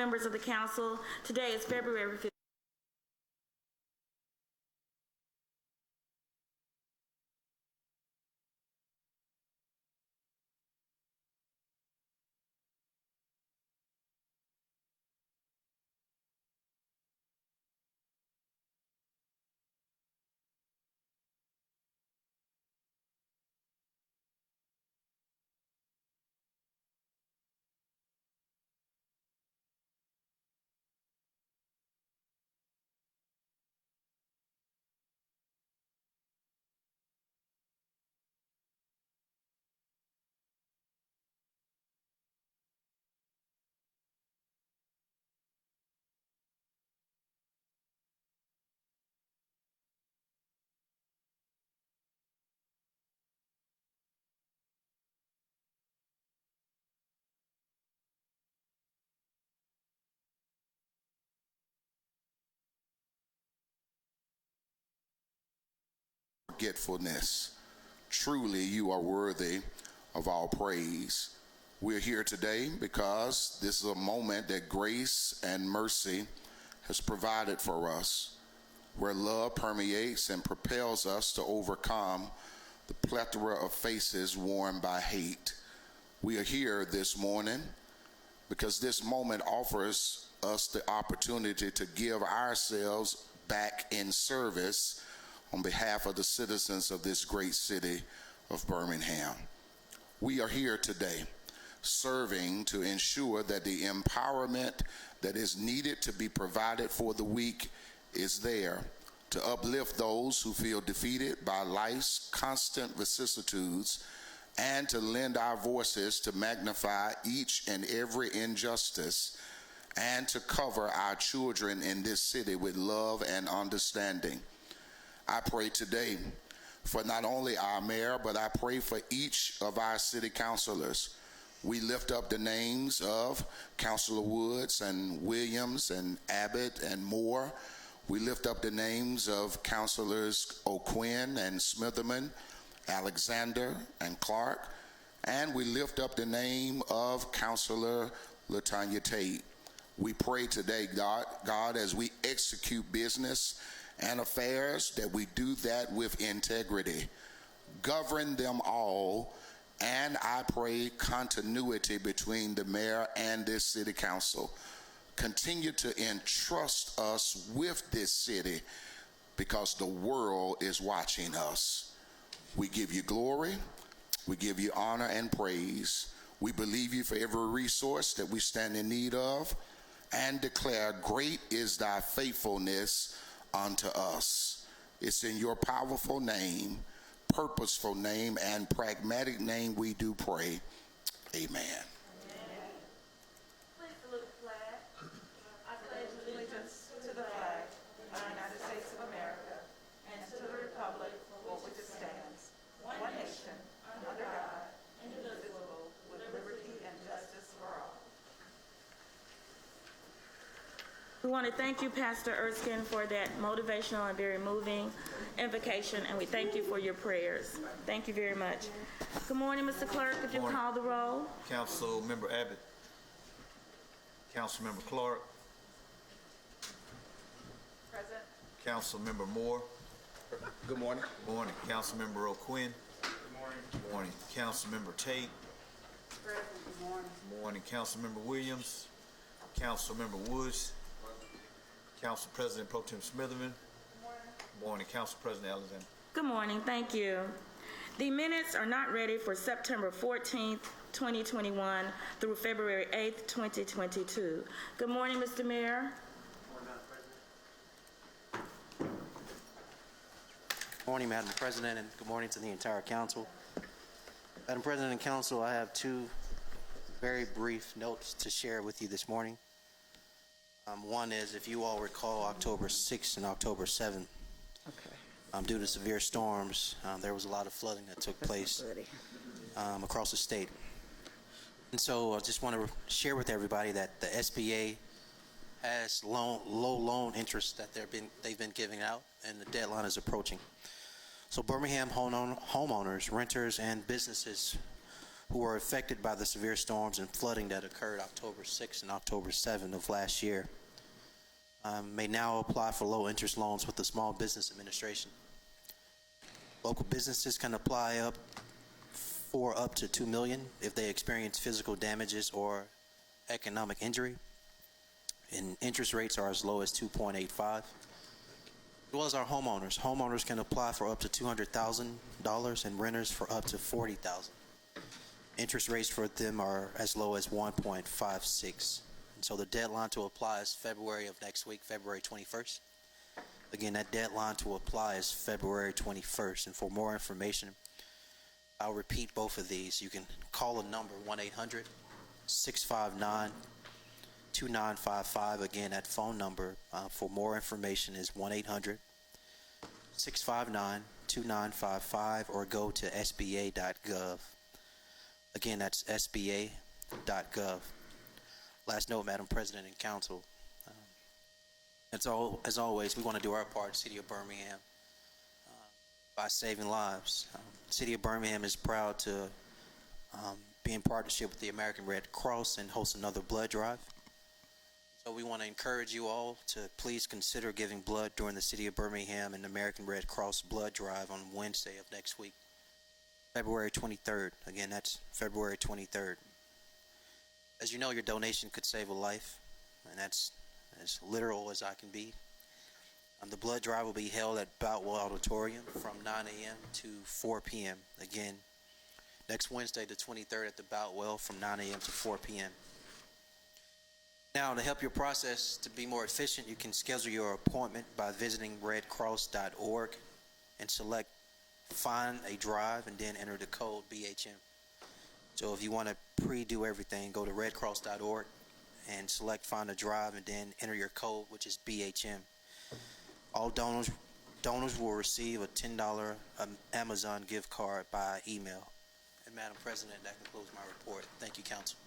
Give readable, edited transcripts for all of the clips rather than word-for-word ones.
members of the council. Today is February 15th. Forgetfulness. Truly, you are worthy of all praise. We're here today because this is a moment that grace and mercy has provided for us, where love permeates and propels us to overcome the plethora of faces worn by hate. We are here this morning because this moment offers us the opportunity to give ourselves back in service on behalf of the citizens of this great city of Birmingham. We are here today serving to ensure that the empowerment that is needed to be provided for the weak is there, to uplift those who feel defeated by life's constant vicissitudes, and to lend our voices to magnify each and every injustice, and to cover our children in this city with love and understanding. I pray today for not only our mayor, but I pray for each of our city councilors. We lift up the names of Councilor Woods and Williams and Abbott and Moore. We lift up the names of Councilors O'Quinn and Smitherman, Alexander and Clark, and we lift up the name of Councilor LaTanya Tate. We pray today, God, as we execute business and affairs, that we do that with integrity. Govern them all, and I pray continuity between the mayor and this city council. Continue to entrust us with this city because the world is watching us. We give you glory, we give you honor and praise. We believe you for every resource that we stand in need of, and declare great is thy faithfulness unto us. It's in your powerful name, purposeful name, and pragmatic name we do pray. Amen. Please salute the flag. I pledge allegiance to the flag of the United States of America and to the republic for which it stands, one nation, under God, indivisible, with liberty and justice for all. We want to thank you, Pastor Erskine, for that motivational and very moving invocation, and we thank you for your prayers. Thank you very much. Good morning, Mr. Clerk. If you call the roll. Councilmember Abbott. Councilmember Clark. Present. Councilmember Moore. Good morning. Good morning. Councilmember O'Quinn. Good morning. Good morning. Councilmember Tate. Present. Good morning. Good morning. Councilmember Williams. Councilmember Woods. Council President Pro Tem Smitherman. Good morning. Good morning. Council President Alexander. Good morning. Thank you. The minutes are not ready for September 14th, 2021 through February 8th, 2022. Good morning, Mr. Mayor. Good morning, Madam President, and good morning to the entire council. Madam President and council, I have two very brief notes to share with you this morning. One is, if you all recall, October 6th and October 7th, due to severe storms, there was a lot of flooding that took place across the state. And so I just want to share with everybody that the SBA has low loan interest that they've been giving out, and the deadline is approaching. So Birmingham homeowners, renters, and businesses who were affected by the severe storms and flooding that occurred October 6th and October 7th of last year may now apply for low-interest loans with the Small Business Administration. Local businesses can apply for up to $2 million if they experience physical damages or economic injury, and interest rates are as low as 2.85. As well as our homeowners. Homeowners can apply for up to $200,000 and renters for up to $40,000. Interest rates for them are as low as 1.56. And so the deadline to apply is February of next week, February 21st. Again, that deadline to apply is February 21st. And for more information, I'll repeat both of these. You can call the number 1-800-659-2955. Again, that phone number for more information is 1-800-659-2955, or go to sba.gov. Again, that's sba.gov. Last note, Madam President and Council, as always, we want to do our part, City of Birmingham, by saving lives. City of Birmingham is proud to be in partnership with the American Red Cross and host another blood drive. So we want to encourage you all to please consider giving blood during the City of Birmingham and American Red Cross blood drive on Wednesday of next week, February 23rd. Again, that's February 23rd. As you know, your donation could save a life, and that's as literal as I can be. The blood drive will be held at Boutwell Auditorium from 9 a.m. to 4 p.m. Again, next Wednesday, the 23rd, at the Boutwell from 9 a.m. to 4 p.m. Now, to help your process to be more efficient, you can schedule your appointment by visiting redcross.org and select Find a Drive and then enter the code BHM. So if you want to pre-do everything, go to redcross.org and select Find a Drive and then enter your code, which is BHM. All donors will receive a $10 Amazon gift card by email. And Madam President, that concludes my report. Thank you, Council.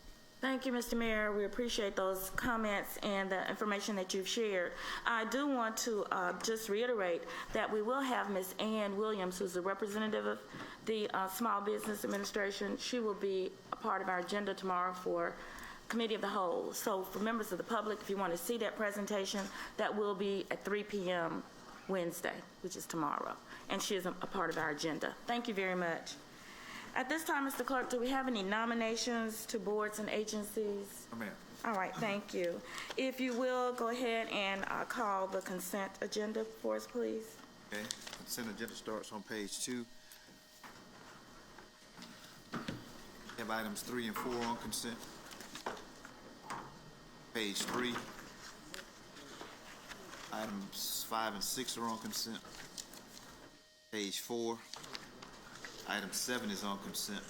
Thank you, Mr. Mayor. We appreciate those comments and the information that you've shared. I do want to just reiterate that we will have Ms. Ann Williams, who's the representative of the Small Business Administration. She will be a part of our agenda tomorrow for Committee of the Whole. So for members of the public, if you want to see that presentation, that will be at 3 p.m. Wednesday, which is tomorrow. And she is a part of our agenda. Thank you very much. At this time, Mr. Clerk, do we have any nominations to boards and agencies? No, ma'am. All right, thank you. If you will, go ahead and call the consent agenda for us, please. Okay, consent agenda starts on page 2. We have items 3 and 4 on consent. Page 3. Items 5 and 6 are on consent. Page 4. Item 7 is on consent.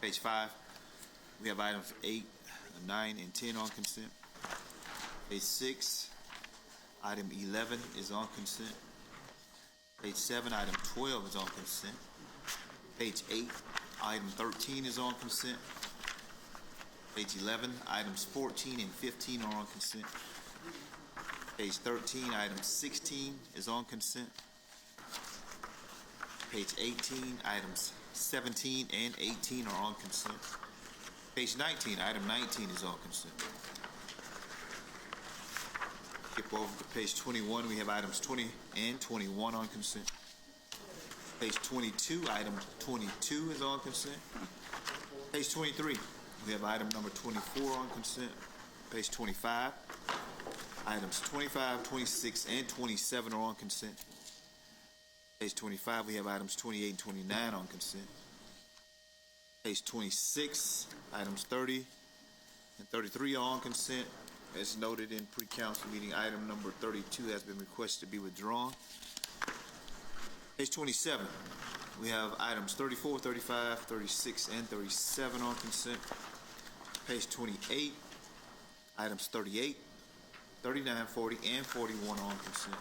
Page 5, we have items 8, 9, and 10 on consent. Page 6, item 11 is on consent. Page 7, item 12 is on consent. Page 8, item 13 is on consent. Page 11, items 14 and 15 are on consent. Page 13, item 16 is on consent. Page 18, items 17 and 18 are on consent. Page 19, item 19 is on consent. Skip over to page 21, we have items 20 and 21 on consent. Page 22, item 22 is on consent. Page 23, we have item number 24 on consent. Page 25, items 25, 26, and 27 are on consent. Page 25, we have items 28 and 29 on consent. Page 26, items 30 and 33 are on consent. As noted in pre-council meeting, item number 32 has been requested to be withdrawn. Page 27, we have items 34, 35, 36, and 37 on consent. Page 28, items 38, 39, 40, and 41 on consent.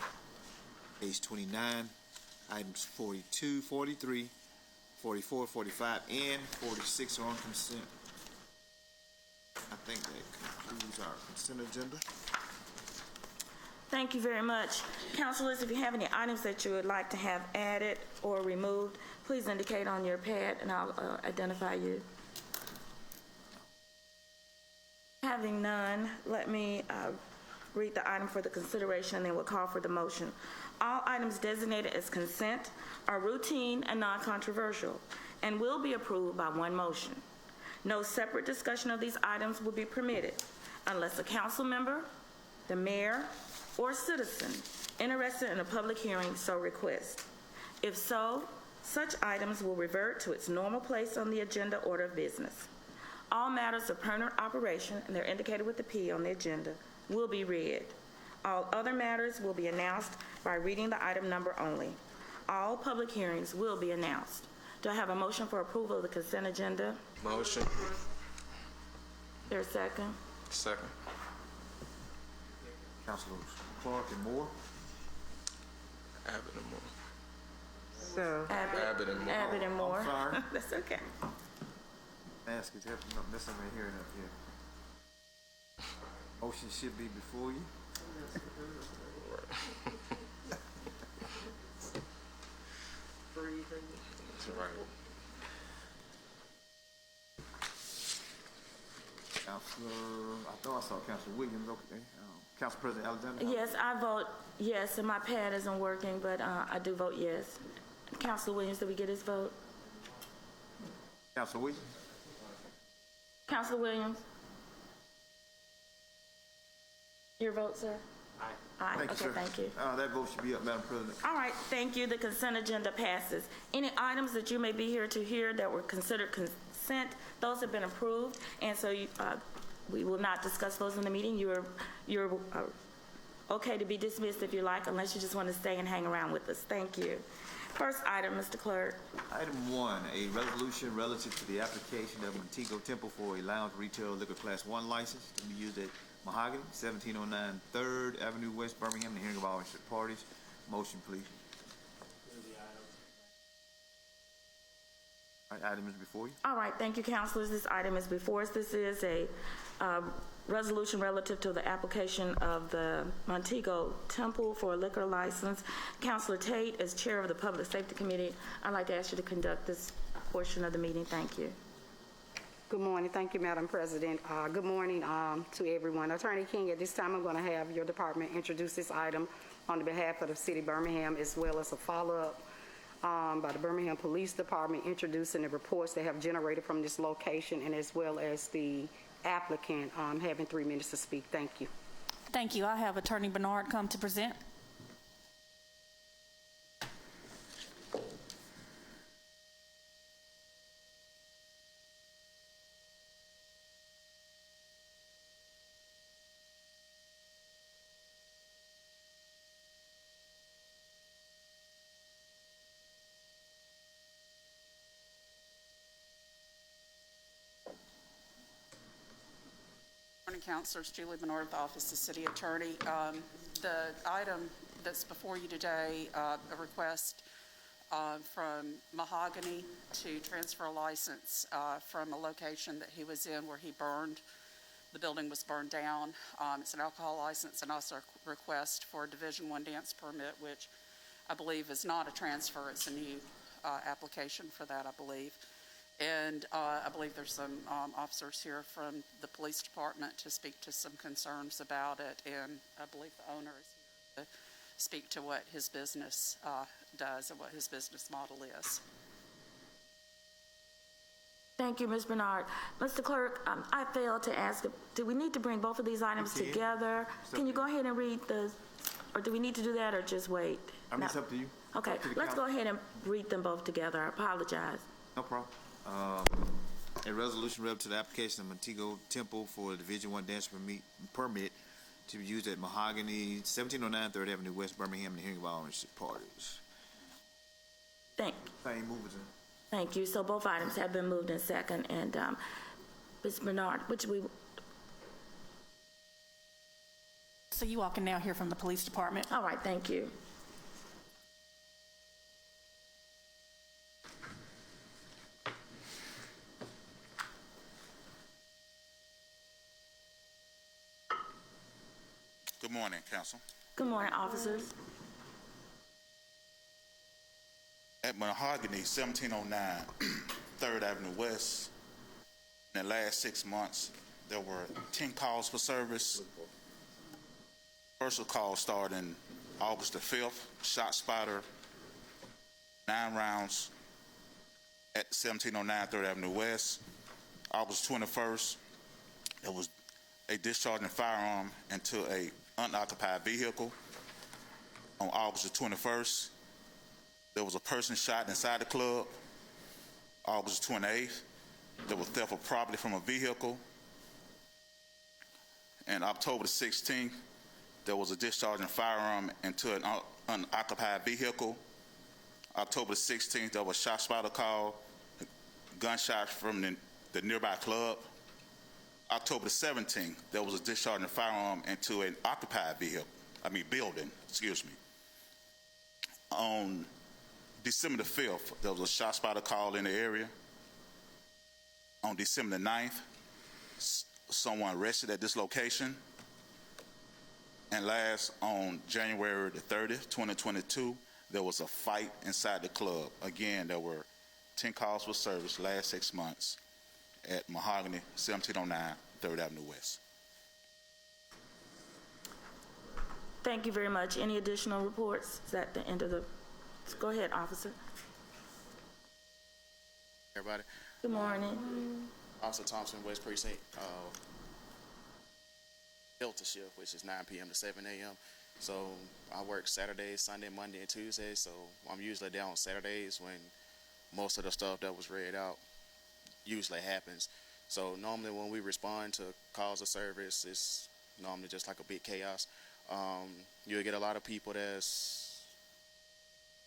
Page 29, items 42, 43, 44, 45, and 46 are on consent. I think that concludes our consent agenda. Thank Thank you very much. Councilors, if you have any items that you would like to have added or removed, please indicate on your pad and I'll identify you. Having none, let me read the item for the consideration and then we'll call for the motion. All items designated as consent are routine and non-controversial and will be approved by one motion. No separate discussion of these items will be permitted unless a council member, the mayor, or citizen interested in a public hearing so requests. If so, such items will revert to its normal place on the agenda order of business. All matters of permanent operation, and they're indicated with the P on the agenda, will be read. All other matters will be announced by reading the item number only. All public hearings will be announced. Do I have a motion for approval of the consent agenda? Motion. There's a second? Second. Councilors Clark and Moore. Abbott and Moore. So, Abbott and Moore. Abbott and Moore. I'm sorry. That's okay. Ask you to help me, that's something hearing up here. Motion should be before you. That's right. Councilor, I thought I saw Councilor Williams, okay. Council President Alexander? Yes, I vote yes, and my pad isn't working, but I do vote yes. Councilor Williams, did we get his vote? Councilor Williams? Councilor Williams? Your vote, sir? Aye. Aye, Thank you, okay, sir. thank you. That vote should be up, Madam President. All right, thank you. The consent agenda passes. Any items that you may be here to hear that were considered consent, those have been approved, and so we will not discuss those in the meeting. You're okay to be dismissed if you like, unless you just want to stay and hang around with us. Thank you. First item, Mr. Clerk. Item 1, a resolution relative to the application of Montego Temple for a lounge retail liquor class 1 license to be used at Mahogany, 1709 3rd Avenue West, Birmingham, the hearing of all interested parties. Motion, please. All right, item is before you. All right, thank you, councilors. This item is before us. This is a resolution relative to the application of the Montego Temple for a liquor license. Councilor Tate, as chair of the Public Safety Committee, I'd like to ask you to conduct this portion of the meeting. Thank you. good morning. Thank you, Madam President. Good morning to everyone. Attorney King, at this time, I'm going to have your department introduce this item on behalf of the City of Birmingham, as well as a follow-up by the Birmingham Police Department introducing the reports they have generated from this location, and as well as the applicant having 3 minutes to speak. Thank you. Thank you. I have Attorney Bernard come to present. Morning, Councilors. Julie Bernard, the Office of City Attorney. The item that's before you today, a request from Mahogany to transfer a license from a location that he was in where he burned. The building was burned down. It's an alcohol license and also a request for a Division I dance permit, which I believe is not a transfer. It's a new application for that, I believe. And I believe there's some officers here from the police department to speak to some concerns about it, and I believe the owner is here to speak to what his business does and what his business model is. Thank you, Ms. Bernard. Mr. Clerk, I failed to ask, do we need to bring both of these items together? Can you go ahead and read or do we need to do that or just wait? I mean, it's up to you. Okay, let's go ahead and read them both together. I apologize. No problem. A resolution relative to the application of Montego Temple for a Division I dance permit to be used at Mahogany, 1709 3rd Avenue West, Birmingham, and the hearing of all interested parties. Thank you. So both items have been moved in second, and Ms. Bernard, So you all can now hear from the police department. all right, thank you. Good morning, Council. Good morning, officers. At Mahogany, 1709 3rd Avenue West, in the last 6 months, there were 10 calls for service. First call started in August the 5th, shot spotter, 9 rounds at 1709 3rd Avenue West. August 21st, there was a discharging firearm into a unoccupied vehicle. On August the 21st, there was a person shot inside the club. August 28th, there was theft of property from a vehicle. And October the 16th, there was a discharging firearm into an unoccupied vehicle. October the 16th, there was shot spotter call, gunshots from the nearby club. October the 17th, there was a discharging firearm into an occupied building, excuse me. On December the 5th, there was a shot spotter call in the area. On December the 9th, someone arrested at this location. And last, on January the 30th, 2022, there was a fight inside the club. Again, there were 10 calls for service last 6 months at Mahogany, 1709 3rd Avenue West. Thank you very much. Any additional reports? Is that the end of the... Go ahead, officer. Everybody. Good morning. Officer Thompson, West Precinct. Delta shift, which is 9 p.m. to 7 a.m. So I work Saturdays, Sunday, Monday, and Tuesday. So I'm usually there on Saturdays when most of the stuff that was read out usually happens. So normally when we respond to calls of service, it's normally just like a big chaos. You'll get a lot of people that's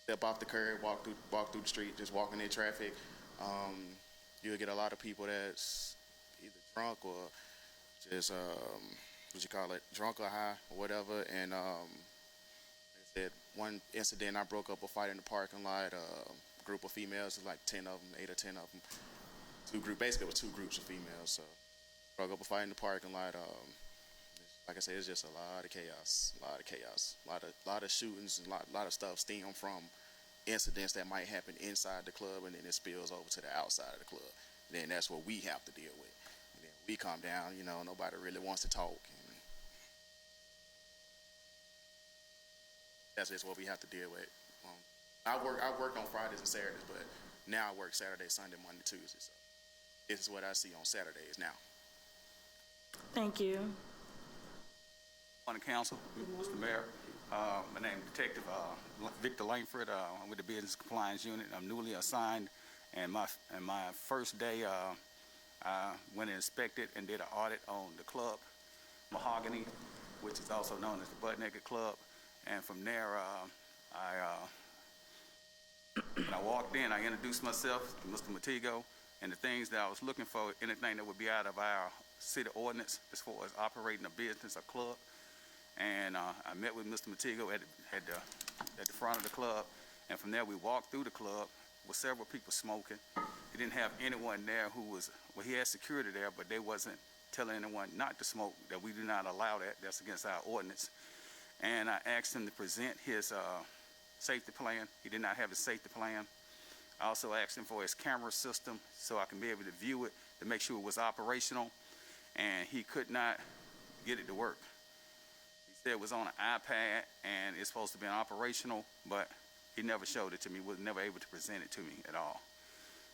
step off the curb, walk through the street, just walking in traffic. You'll get a lot of people that's either drunk or just drunk or high or whatever. And like I said, one incident, I broke up a fight in the parking lot. A group of females, like 10 of them, 8 or 10 of them. Basically, it was 2 groups of females. So broke up a fight in the parking lot. Like I said, it's just a lot of chaos, a lot of shootings, and a lot of stuff stem from incidents that might happen inside the club, and then it spills over to the outside of the club. And then that's what we have to deal with. And then we calm down, nobody really wants to talk. And that's just what we have to deal with. I work on Fridays and Saturdays, but now I work Saturday, Sunday, Monday, Tuesday. So this is what I see on Saturdays now. Thank you. Morning, Council, Mr. Mayor. My name is Detective Victor Langford. I'm with the Business Compliance Unit. I'm newly assigned, and my first day, I went and inspected and did an audit on the club, Mahogany, which is also known as the Butt Naked Club. And from there, when I walked in, I introduced myself to Mr. Matigo, and the things that I was looking for, anything that would be out of our city ordinance as far as operating a business, a club. And I met with Mr. Matigo at the front of the club, and from there we walked through the club with several people smoking. He didn't have anyone there he had security there, but they wasn't telling anyone not to smoke, that we do not allow that. That's against our ordinance. And I asked him to present his safety plan. He did not have his safety plan. I also asked him for his camera system so I can be able to view it to make sure it was operational, and he could not get it to work. He said it was on an iPad and it's supposed to be operational, but he never showed it to me, was never able to present it to me at all.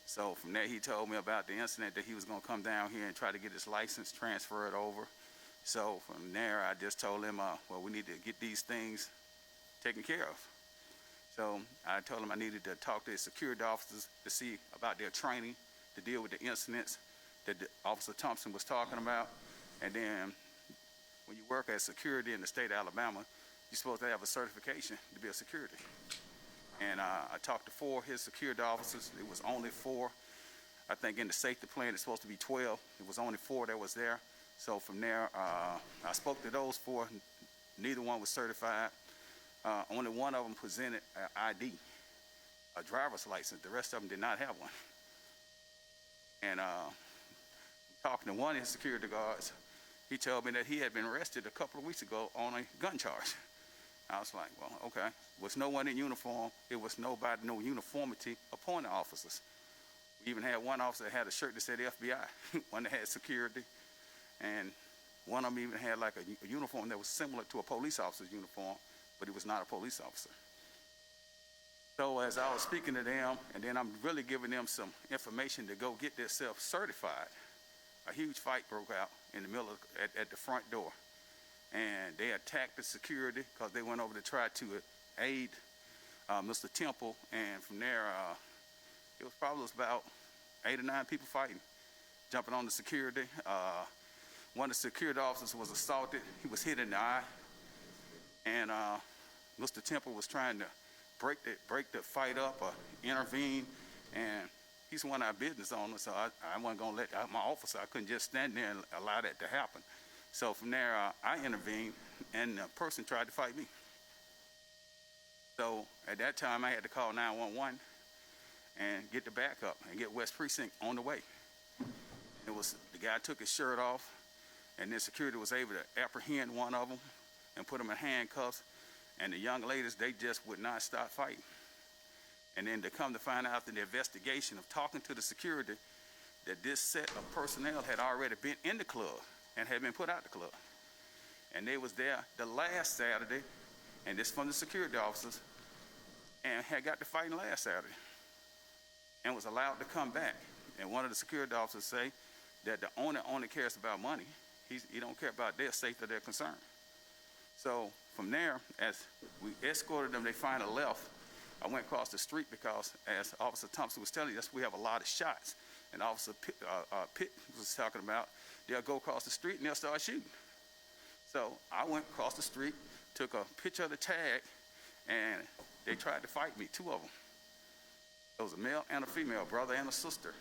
So from there, he told me about the incident that he was going to come down here and try to get his license transferred over. So from there, I just told him, well, we need to get these things taken care of. So I told him I needed to talk to his security officers to see about their training to deal with the incidents that Officer Thompson was talking about. And then when you work as security in the state of Alabama, you're supposed to have a certification to be a security. And I talked to 4 of his security officers. It was only 4. I think in the safety plan, it's supposed to be 12. It was only 4 that was there. So from there, I spoke to those 4. Neither one was certified. Only one of them presented an ID, a driver's license. The rest of them did not have one. And talking to one of his security guards, he told me that he had been arrested a couple of weeks ago on a gun charge. I was like, well, okay. Was no one in uniform. It was nobody, no uniformity upon the officers. We even had one officer that had a shirt that said FBI, one that had security, and one of them even had like a uniform that was similar to a police officer's uniform, but it was not a police officer. So as I was speaking to them, and then I'm really giving them some information to go get themselves certified, a huge fight broke out in the middle of, at the front door. And they attacked the security because they went over to try to aid Mr. Temple. And from there, it was probably about 8 or 9 people fighting, jumping on the security. One of the security officers was assaulted. He was hit in the eye. And Mr. Temple was trying to break the fight up or intervene. And he's one of our business owners, so I wasn't going to let my officer, I couldn't just stand there and allow that to happen. So from there, I intervened, and the person tried to fight me. So at that time, I had to call 911 and get the backup and get West Precinct on the way. It was, the guy took his shirt off, and then security was able to apprehend one of them and put him in handcuffs. And the young ladies, they just would not stop fighting. And then to come to find out in the investigation of talking to the security that this set of personnel had already been in the club and had been put out the club. And they was there the last Saturday, and this from the security officers, and had got to fighting last Saturday and was allowed to come back. And one of the security officers say that the owner only cares about money. He don't care about their safety or their concern. So from there, as we escorted them, they finally left. I went across the street because, as Officer Thompson was telling us, we have a lot of shots. And Officer Pitt was talking about, they'll go across the street and they'll start shooting. So I went across the street, took a picture of the tag, and they tried to fight me, 2 of them. There was a male and a female, a brother and a sister.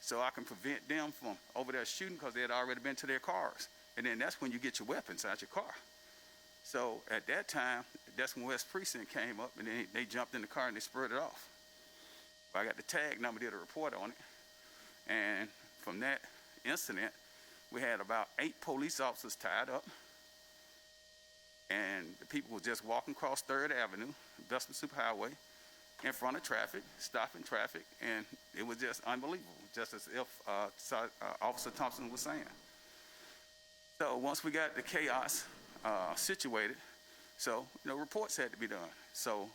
So I can prevent them from over there shooting because they had already been to their cars. And then that's when you get your weapons out your car. So at that time, that's when West Precinct came up, and then they jumped in the car and they spurred it off. I got the tag number, did a report on it. And from that incident, we had about 8 police officers tied up. And the people were just walking across 3rd Avenue, Western Superhighway, in front of traffic, stopping traffic, and it was just unbelievable, just as if Officer Thompson was saying. So once we got the chaos situated, so reports had to be done. So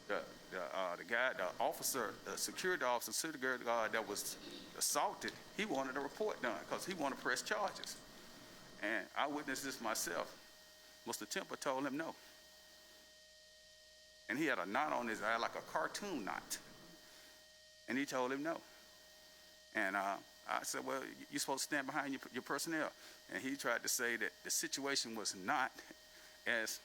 the security officer that was assaulted, he wanted a report done because he wanted to press charges. And I witnessed this myself. Mr. Temple told him no. And he had a knot on his eye, like a cartoon knot. And he told him no. And I said, well, you're supposed to stand behind your personnel. And he tried to say that the situation was not as,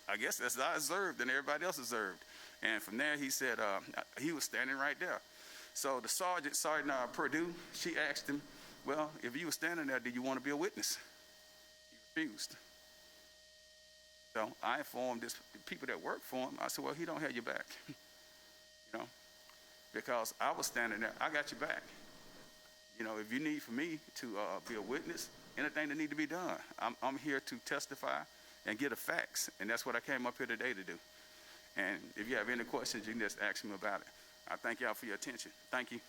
I guess, as I observed and everybody else observed. And from there, he said he was standing right there. So the Sergeant Purdue, she asked him, well, if you were standing there, do you want to be a witness? He refused. So I informed the people that worked for him. I said, well, he don't have your back, because I was standing there. I got your back. If you need for me to be a witness, anything that need to be done, I'm here to testify and get the facts. And that's what I came up here today to do. And if you have any questions, you can just ask me about it. I thank y'all for your attention. Thank you.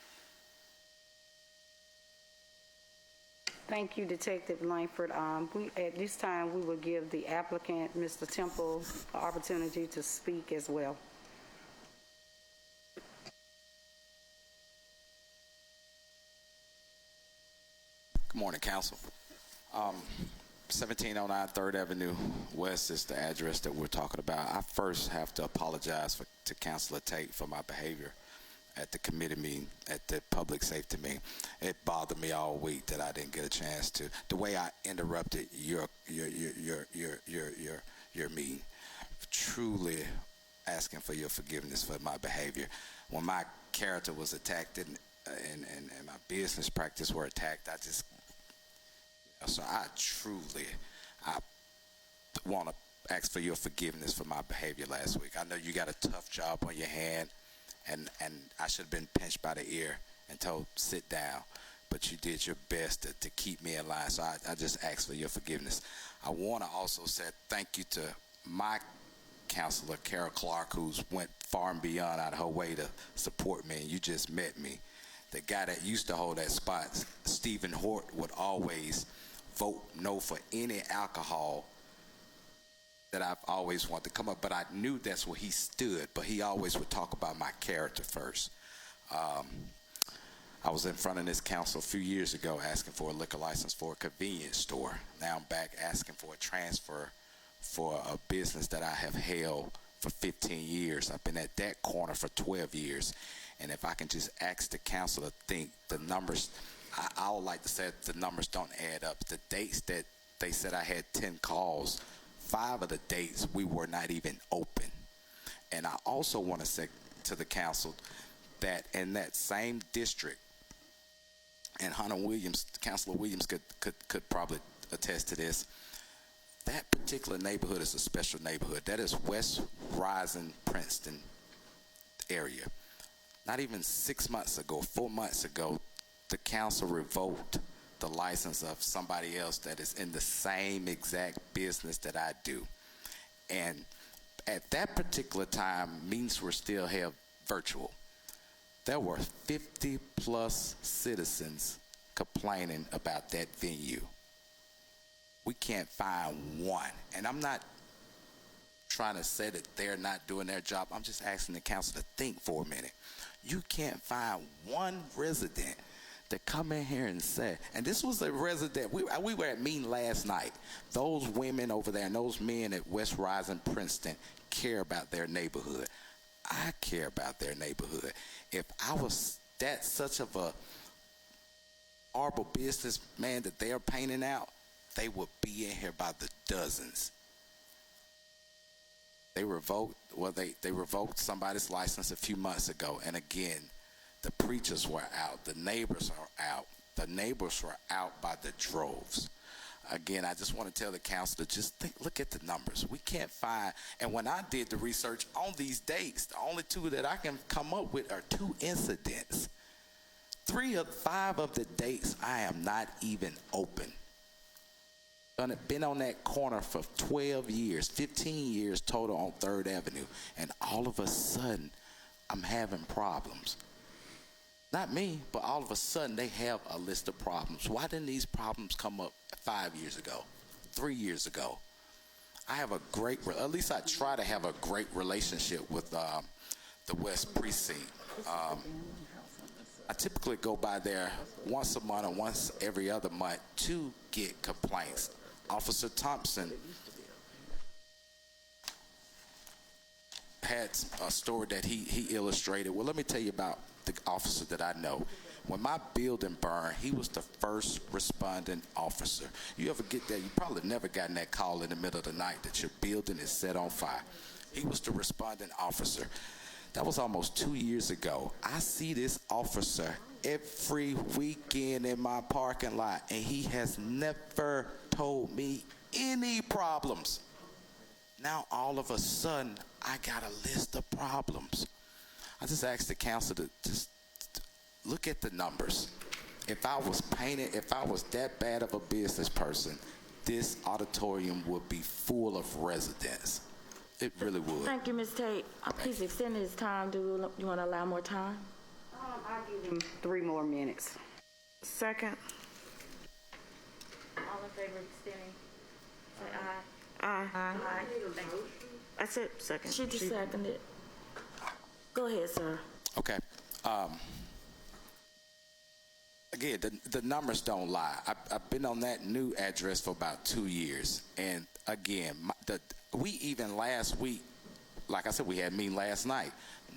Thank you, Detective Langford. At this time, we will give the applicant, Mr. Temple, an opportunity to speak as well. Good morning, Council. 1709 3rd Avenue West is the address that we're talking about. I first have to apologize to Councilor Tate for my behavior at the committee meeting, at the public safety meeting. It bothered me all week that I didn't get a chance to. The way I interrupted your meeting, truly asking for your forgiveness for my behavior. When my character was attacked and my business practice were attacked, so I want to ask for your forgiveness for my behavior last week. I know you got a tough job on your hand, and I should have been pinched by the ear and told sit down, but you did your best to keep me in line. So I just ask for your forgiveness. I want to also say thank you to my counselor, Carol Clark, who's went far and beyond out of her way to support me, and you just met me. The guy that used to hold that spot, Stephen Hort, would always vote no for any alcohol that I've always wanted to come up, but I knew that's where he stood, but he always would talk about my character first. I was in front of this council a few years ago asking for a liquor license for a convenience store. Now I'm back asking for a transfer for a business that I have held for 15 years. I've been at that corner for 12 years. And if I can just ask the council to think, the numbers, I would like to say the numbers don't add up. The dates that they said I had 10 calls, 5 of the dates we were not even open. And I also want to say to the council that in that same district, and Hunter Williams, Councilor Williams could probably attest to this, that particular neighborhood is a special neighborhood. That is West Rising, Princeton area. Not even 6 months ago, 4 months ago, the council revoked the license of somebody else that is in the same exact business that I do. And at that particular time, meetings were still held virtual. There were 50 plus citizens complaining about that venue. We can't find one. And I'm not trying to say that they're not doing their job. I'm just asking the council to think for a minute. You can't find one resident that come in here and say, and this was a resident, we were at meeting last night. Those women over there and those men at West Rising, Princeton care about their neighborhood. I care about their neighborhood. If I was that such of a horrible businessman that they're painting out, they would be in here by the dozens. They revoked somebody's license a few months ago, and again, the preachers were out, the neighbors are out. The neighbors were out by the droves. Again, I just want to tell the council to just look at the numbers. We can't find, and when I did the research on these dates, the only 2 that I can come up with are 2 incidents. 3 of 5 of the dates I am not even open. Been on that corner for 12 years, 15 years total on 3rd Avenue, and all of a sudden, I'm having problems. Not me, but all of a sudden they have a list of problems. Why didn't these problems come up 5 years ago, 3 years ago? I have at least I try to have a great relationship with the West Precinct. I typically go by there once a month or once every other month to get complaints. Officer Thompson had a story that he illustrated. Well, let me tell you about the officer that I know. When my building burned, he was the first responding officer. You ever get that? You probably never gotten that call in the middle of the night that your building is set on fire. He was the responding officer. That was almost 2 years ago. I see this officer every weekend in my parking lot, and he has never told me any problems. Now, all of a sudden, I got a list of problems. I just asked the council to just look at the numbers. If I was that bad of a business person, this auditorium would be full of residents. It really would. Thank you, Ms. Tate. Please extend his time. Do you want to allow more time? I'll give him 3 more minutes. Second. All in favor of extending? Say aye. Aye. Aye. Thank you. I said second. She just seconded. Go ahead, sir. Okay. Again, the numbers don't lie. I've been on that new address for about 2 years. And again, we even last week, like I said, we had a meeting last night.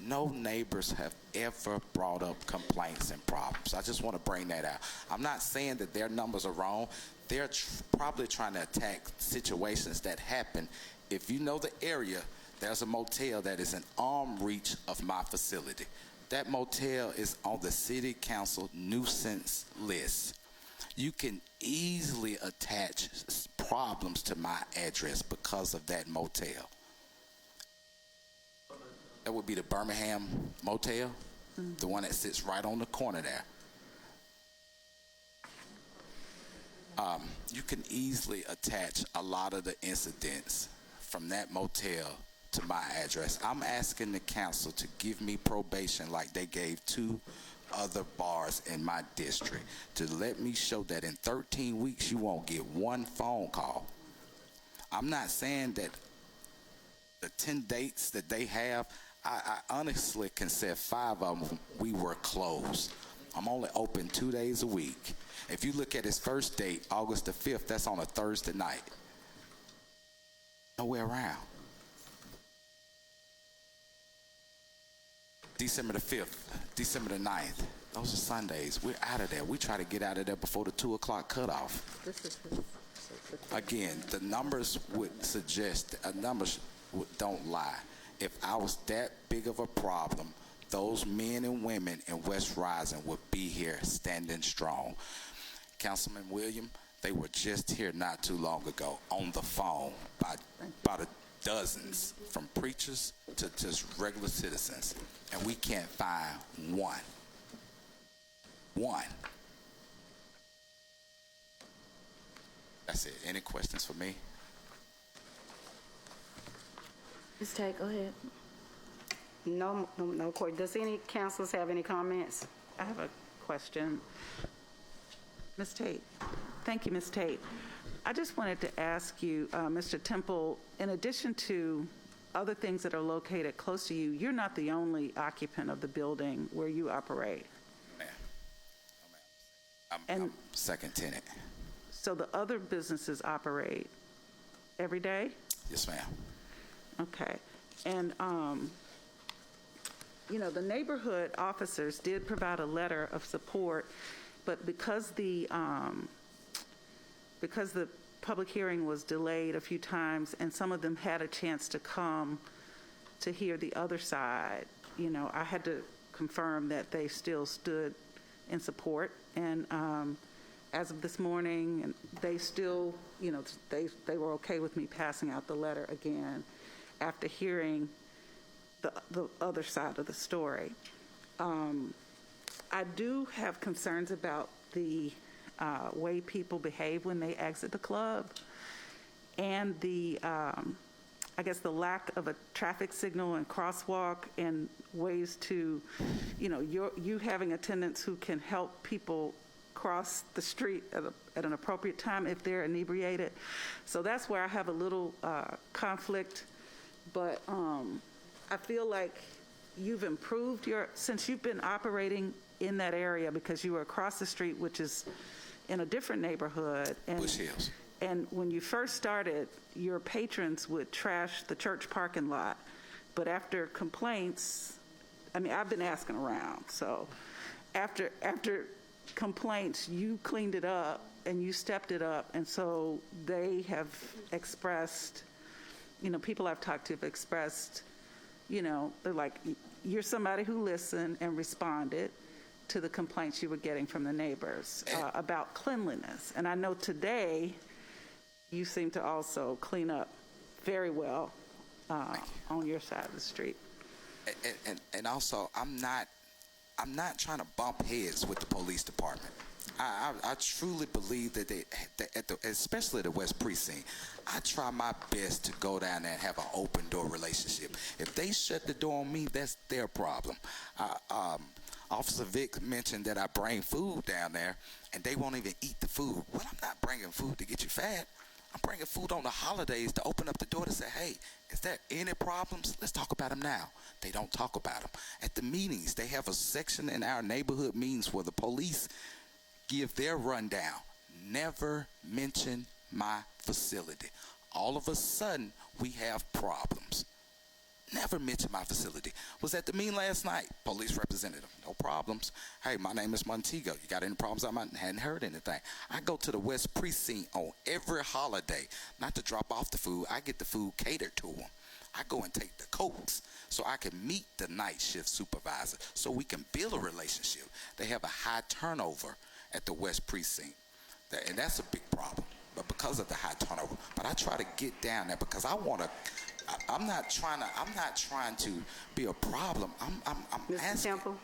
No neighbors have ever brought up complaints and problems. I just want to bring that out. I'm not saying that their numbers are wrong. They're probably trying to attack situations that happen. If you know the area, there's a motel that is an arm reach of my facility. That motel is on the city council nuisance list. You can easily attach problems to my address because of that motel. That would be the Birmingham motel, the one that sits right on the corner there. You can easily attach a lot of the incidents from that motel to my address. I'm asking the council to give me probation like they gave 2 other bars in my district, to let me show that in 13 weeks you won't get 1 phone call. I'm not saying that the 10 dates that they have, I honestly can say 5 of them we were closed. I'm only open 2 days a week. If you look at his first date, August the 5th, that's on a Thursday night. Nowhere around. December the 5th, December the 9th, those are Sundays. We're out of there. We try to get out of there before the 2 o'clock cutoff. Again, the numbers would suggest, numbers don't lie. If I was that big of a problem, those men and women in West Rising would be here standing strong. Councilman William, they were just here not too long ago on the phone by the dozens, from preachers to just regular citizens, and we can't find one. That's it. Any questions for me? Ms. Tate, go ahead. No, does any councilors have any comments? I have a question. Ms. Tate. Thank you, Ms. Tate. I just wanted to ask you, Mr. Temple, in addition to other things that are located close to you, you're not the only occupant of the building where you operate. Ma'am. No, ma'am. I'm second tenant. So the other businesses operate every day? Yes, ma'am. Okay. And, the neighborhood officers did provide a letter of support, but because the public hearing was delayed a few times and some of them had a chance to come to hear the other side, I had to confirm that they still stood in support. And as of this morning, they still, they were okay with me passing out the letter again after hearing the other side of the story. I do have concerns about the way people behave when they exit the club, and the lack of a traffic signal and crosswalk, and ways to, you having attendants who can help people cross the street at an appropriate time if they're inebriated. So that's where I have a little conflict, but I feel like you've improved since you've been operating in that area, because you were across the street, which is in a different neighborhood. Bush Hills. And when you first started, your patrons would trash the church parking lot. But after complaints, I've been asking around. So after complaints, you cleaned it up and you stepped it up. And so they have expressed, people I've talked to have expressed, they're like, you're somebody who listened and responded to the complaints you were getting from the neighbors about cleanliness. And I know today you seem to also clean up very well on your side of the street. And also, I'm not trying to bump heads with the police department. I truly believe that especially the West Precinct, I try my best to go down there and have an open door relationship. If they shut the door on me, that's their problem. Officer Vic mentioned that I bring food down there, and they won't even eat the food. Well, I'm not bringing food to get you fat. I'm bringing food on the holidays to open up the door to say, hey, is there any problems? Let's talk about them now. They don't talk about them. At the meetings, they have a section in our neighborhood meetings where the police give their rundown. Never mention my facility. All of a sudden, we have problems. Never mention my facility. Was at the meeting last night. Police representative, no problems. Hey, my name is Montego. You got any problems? Hadn't heard anything. I go to the West Precinct on every holiday, not to drop off the food. I get the food catered to them. I go and take the coats so I can meet the night shift supervisor so we can build a relationship. They have a high turnover at the West Precinct, and that's a big problem. But because of the high turnover, but I try to get down there because I want to. I'm not trying to be a problem. I'm Mr. asking. Temple,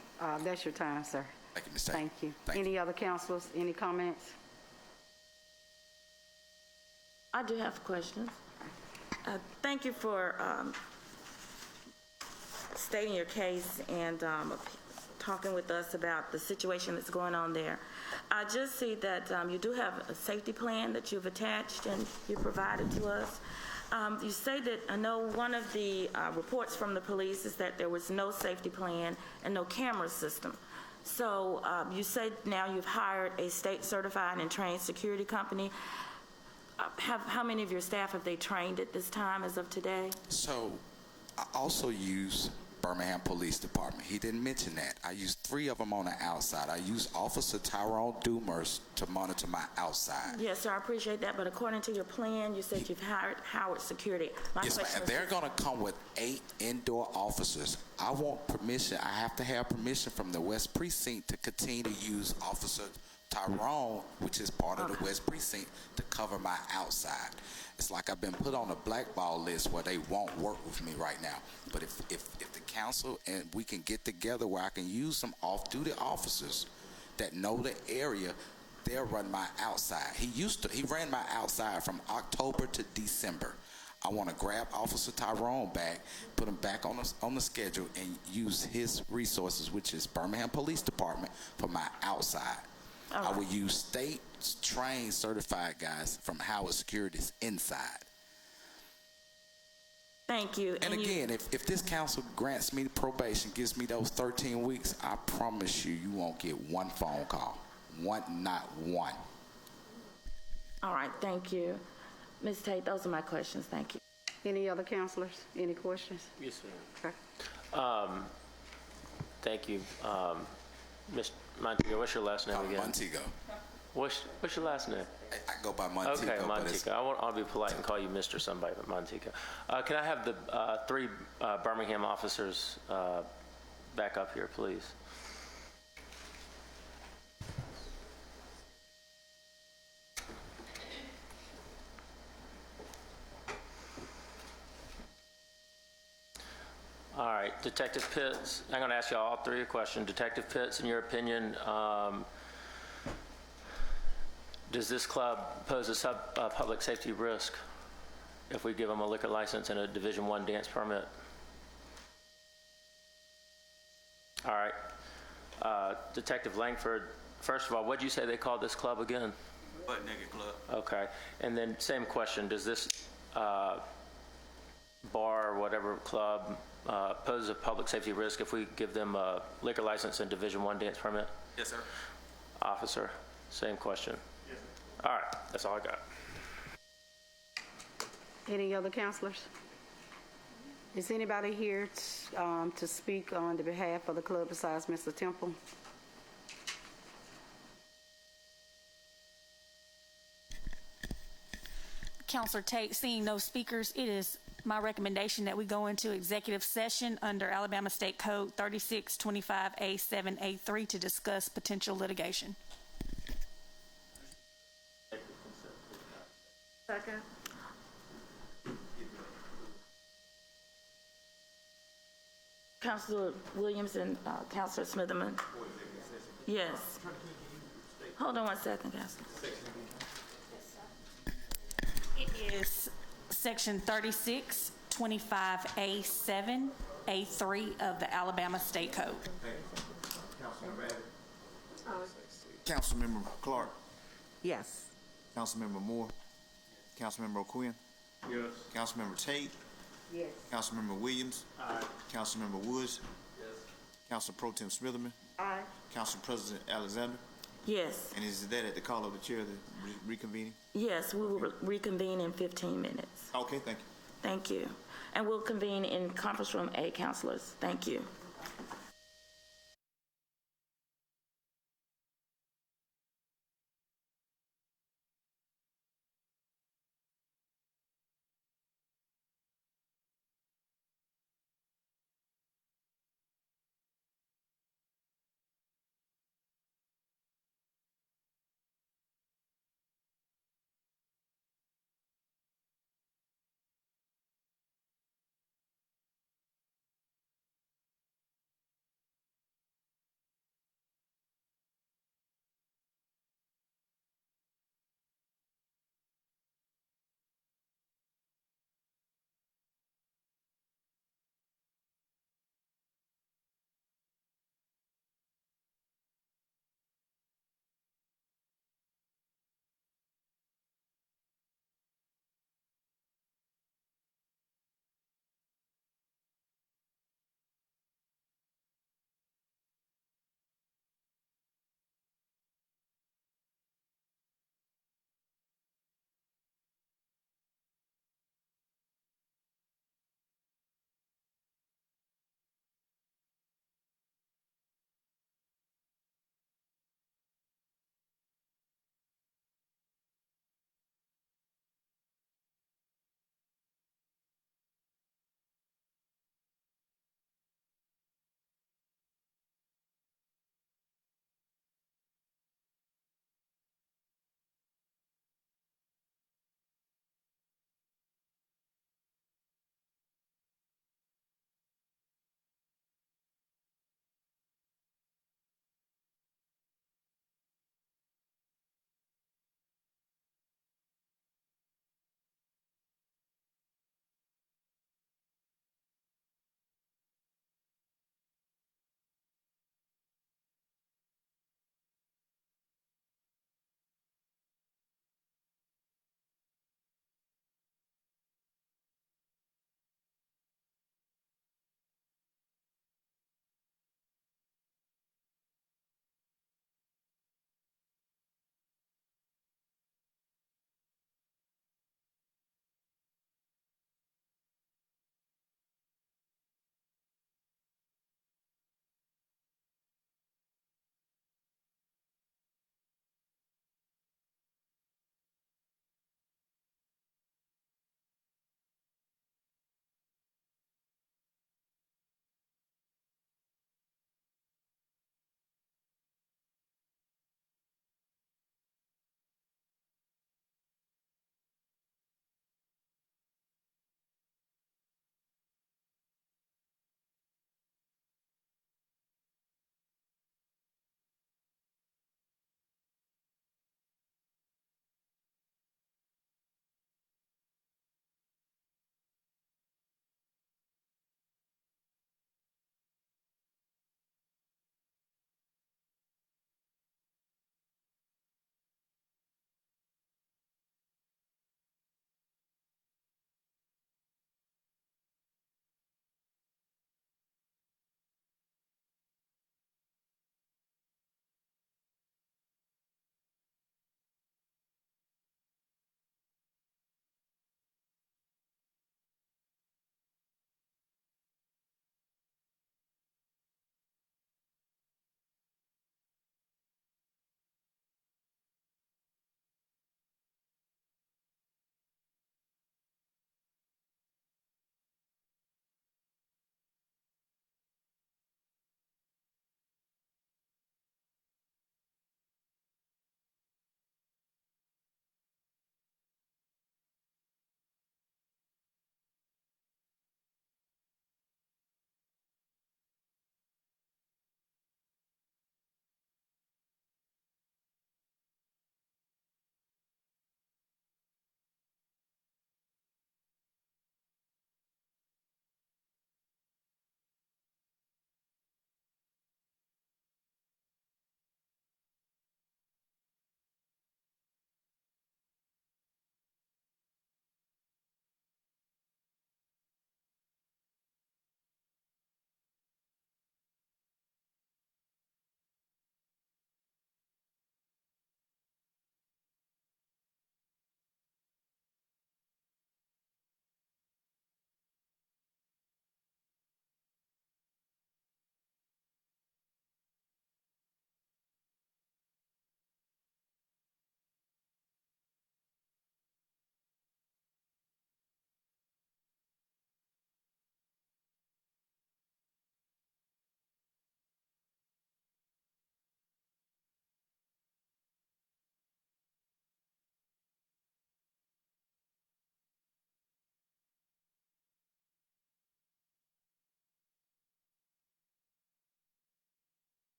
that's your time, sir. Thank you, Ms. Tate. Thank you. Thank Any other councilors? Any comments? I do have questions. Thank you for stating your case and talking with us about the situation that's going on there. I just see that you do have a safety plan that you've attached and you provided to us. You say that, I know one of the reports from the police is that there was no safety plan and no camera system. So you say now you've hired a state certified and trained security company. How many of your staff have they trained at this time as of today? So I also use Birmingham Police Department. He didn't mention that. I used 3 of them on the outside. I used Officer Tyrone Dumers to monitor my outside. Yes, sir, I appreciate that, but according to your plan, you said you've hired Howard Security. Yes, ma'am. They're going to come with 8 indoor officers. I want permission. I have to have permission from the West Precinct to continue to use Officer Tyrone, which is part of the West Precinct, to cover my outside. It's like I've been put on a blackball list where they won't work with me right now. But if the council and we can get together where I can use some off-duty officers that know the area, they'll run my outside. He ran my outside from October to December. I want to grab Officer Tyrone back, put him back on the schedule, and use his resources, which is Birmingham Police Department, for my outside. I will use state-trained, certified guys from Howard Security's inside. Thank you. And again, if this council grants me probation, gives me those 13 weeks, I promise you, you won't get one phone call. Not one. All right, thank you. Ms. Tate, those are my questions. Thank you. Any other counselors? Any questions? Yes, ma'am. Okay. Thank you. Ms. Montego, what's your last name again? Montego. What's your last name? I go by Montego. Okay, Montego. I'll be polite and call you Mr. somebody, but Montego. Can I have the 3 Birmingham officers back up here, please? All right, Detective Pitts, I'm going to ask you all 3 a question. Detective Pitts, in your opinion, does this club pose a public safety risk if we give them a liquor license and a Division I dance permit? All right. Detective Langford, first of all, what did you say they called this club again? Butt Naked Club. Okay. And then same question, does this bar or whatever club pose a public safety risk if we give them a liquor license and Division I dance permit? Yes, sir. Officer, same question. Yes, sir. All right, that's all I got. Any other counselors? Is anybody here to speak on the behalf of the club besides Mr. Temple? Counselor Tate, seeing no speakers, it is my recommendation that we go into executive session under Alabama State Code 3625A7A3 to discuss potential litigation. Second. Councilor Williams and Councilor Smitherman. Yes. Hold on one second, Councilor. It is Section 3625A7A3 of the Alabama State Code. Councilmember Clark. Yes. Councilmember Moore. Councilmember O'Quinn. Yes. Councilmember Tate. Yes. Councilmember Williams. Aye. Councilmember Woods. Yes. Council Pro Tem Smitherman. Aye. Council President Alexander. Yes. And is that at the call of the chair, the reconvening? Yes, we will reconvene in 15 minutes. Okay, thank you. Thank you. And we'll convene in conference room A, councilors. Thank you.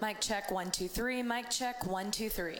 Mic check 1 2 3. Mic check 1 2 3.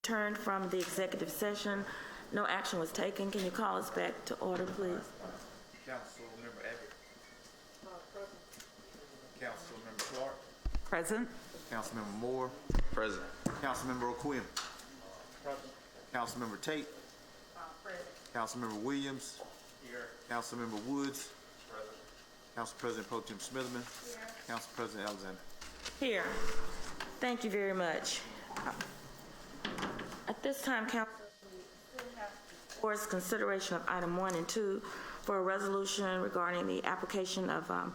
returned from the executive session. No action was taken. Can you call us back to order, please? Councilmember Abbott. Councilmember Clark. Present. Councilmember Moore. Present. Councilmember O'Quinn. Present. Councilmember Tate. Present. Councilmember Williams. Here. Councilmember Woods. Present. Council President Pro Tem Smitherman. Here. Council President Alexander. Here. Thank you very much. At this time, Council, for its consideration of item 1 and 2 for a resolution regarding the application of a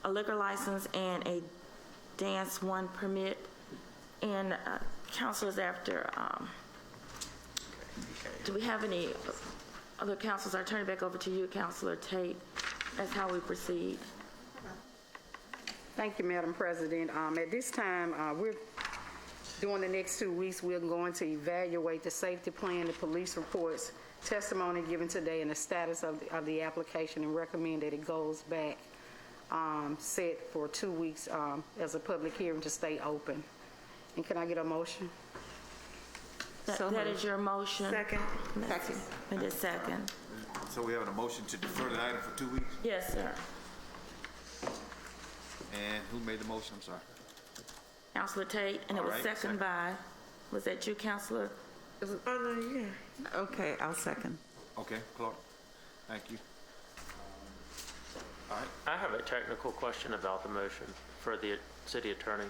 liquor license and a dance 1 permit. And councilors, after, do we have any other councilors? I'll turn it back over to you, Councilor Tate. That's how we proceed. Thank you, Madam President. At this time, we're during the next 2 weeks, we're going to evaluate the safety plan, the police reports, testimony given today, and the status of the application, and recommend that it goes back set for 2 weeks as a public hearing to stay open. And can I get a motion? That is your motion? Second. Second. And a second. So we have a motion to defer the item for 2 weeks? Yes, sir. And who made the motion? I'm sorry. Councilor Tate, and it was seconded by, was that you, Councilor? Oh, no, yeah. Okay, I'll second. Okay, Clark. Thank you. All right. I have a technical question about the motion for the city attorney.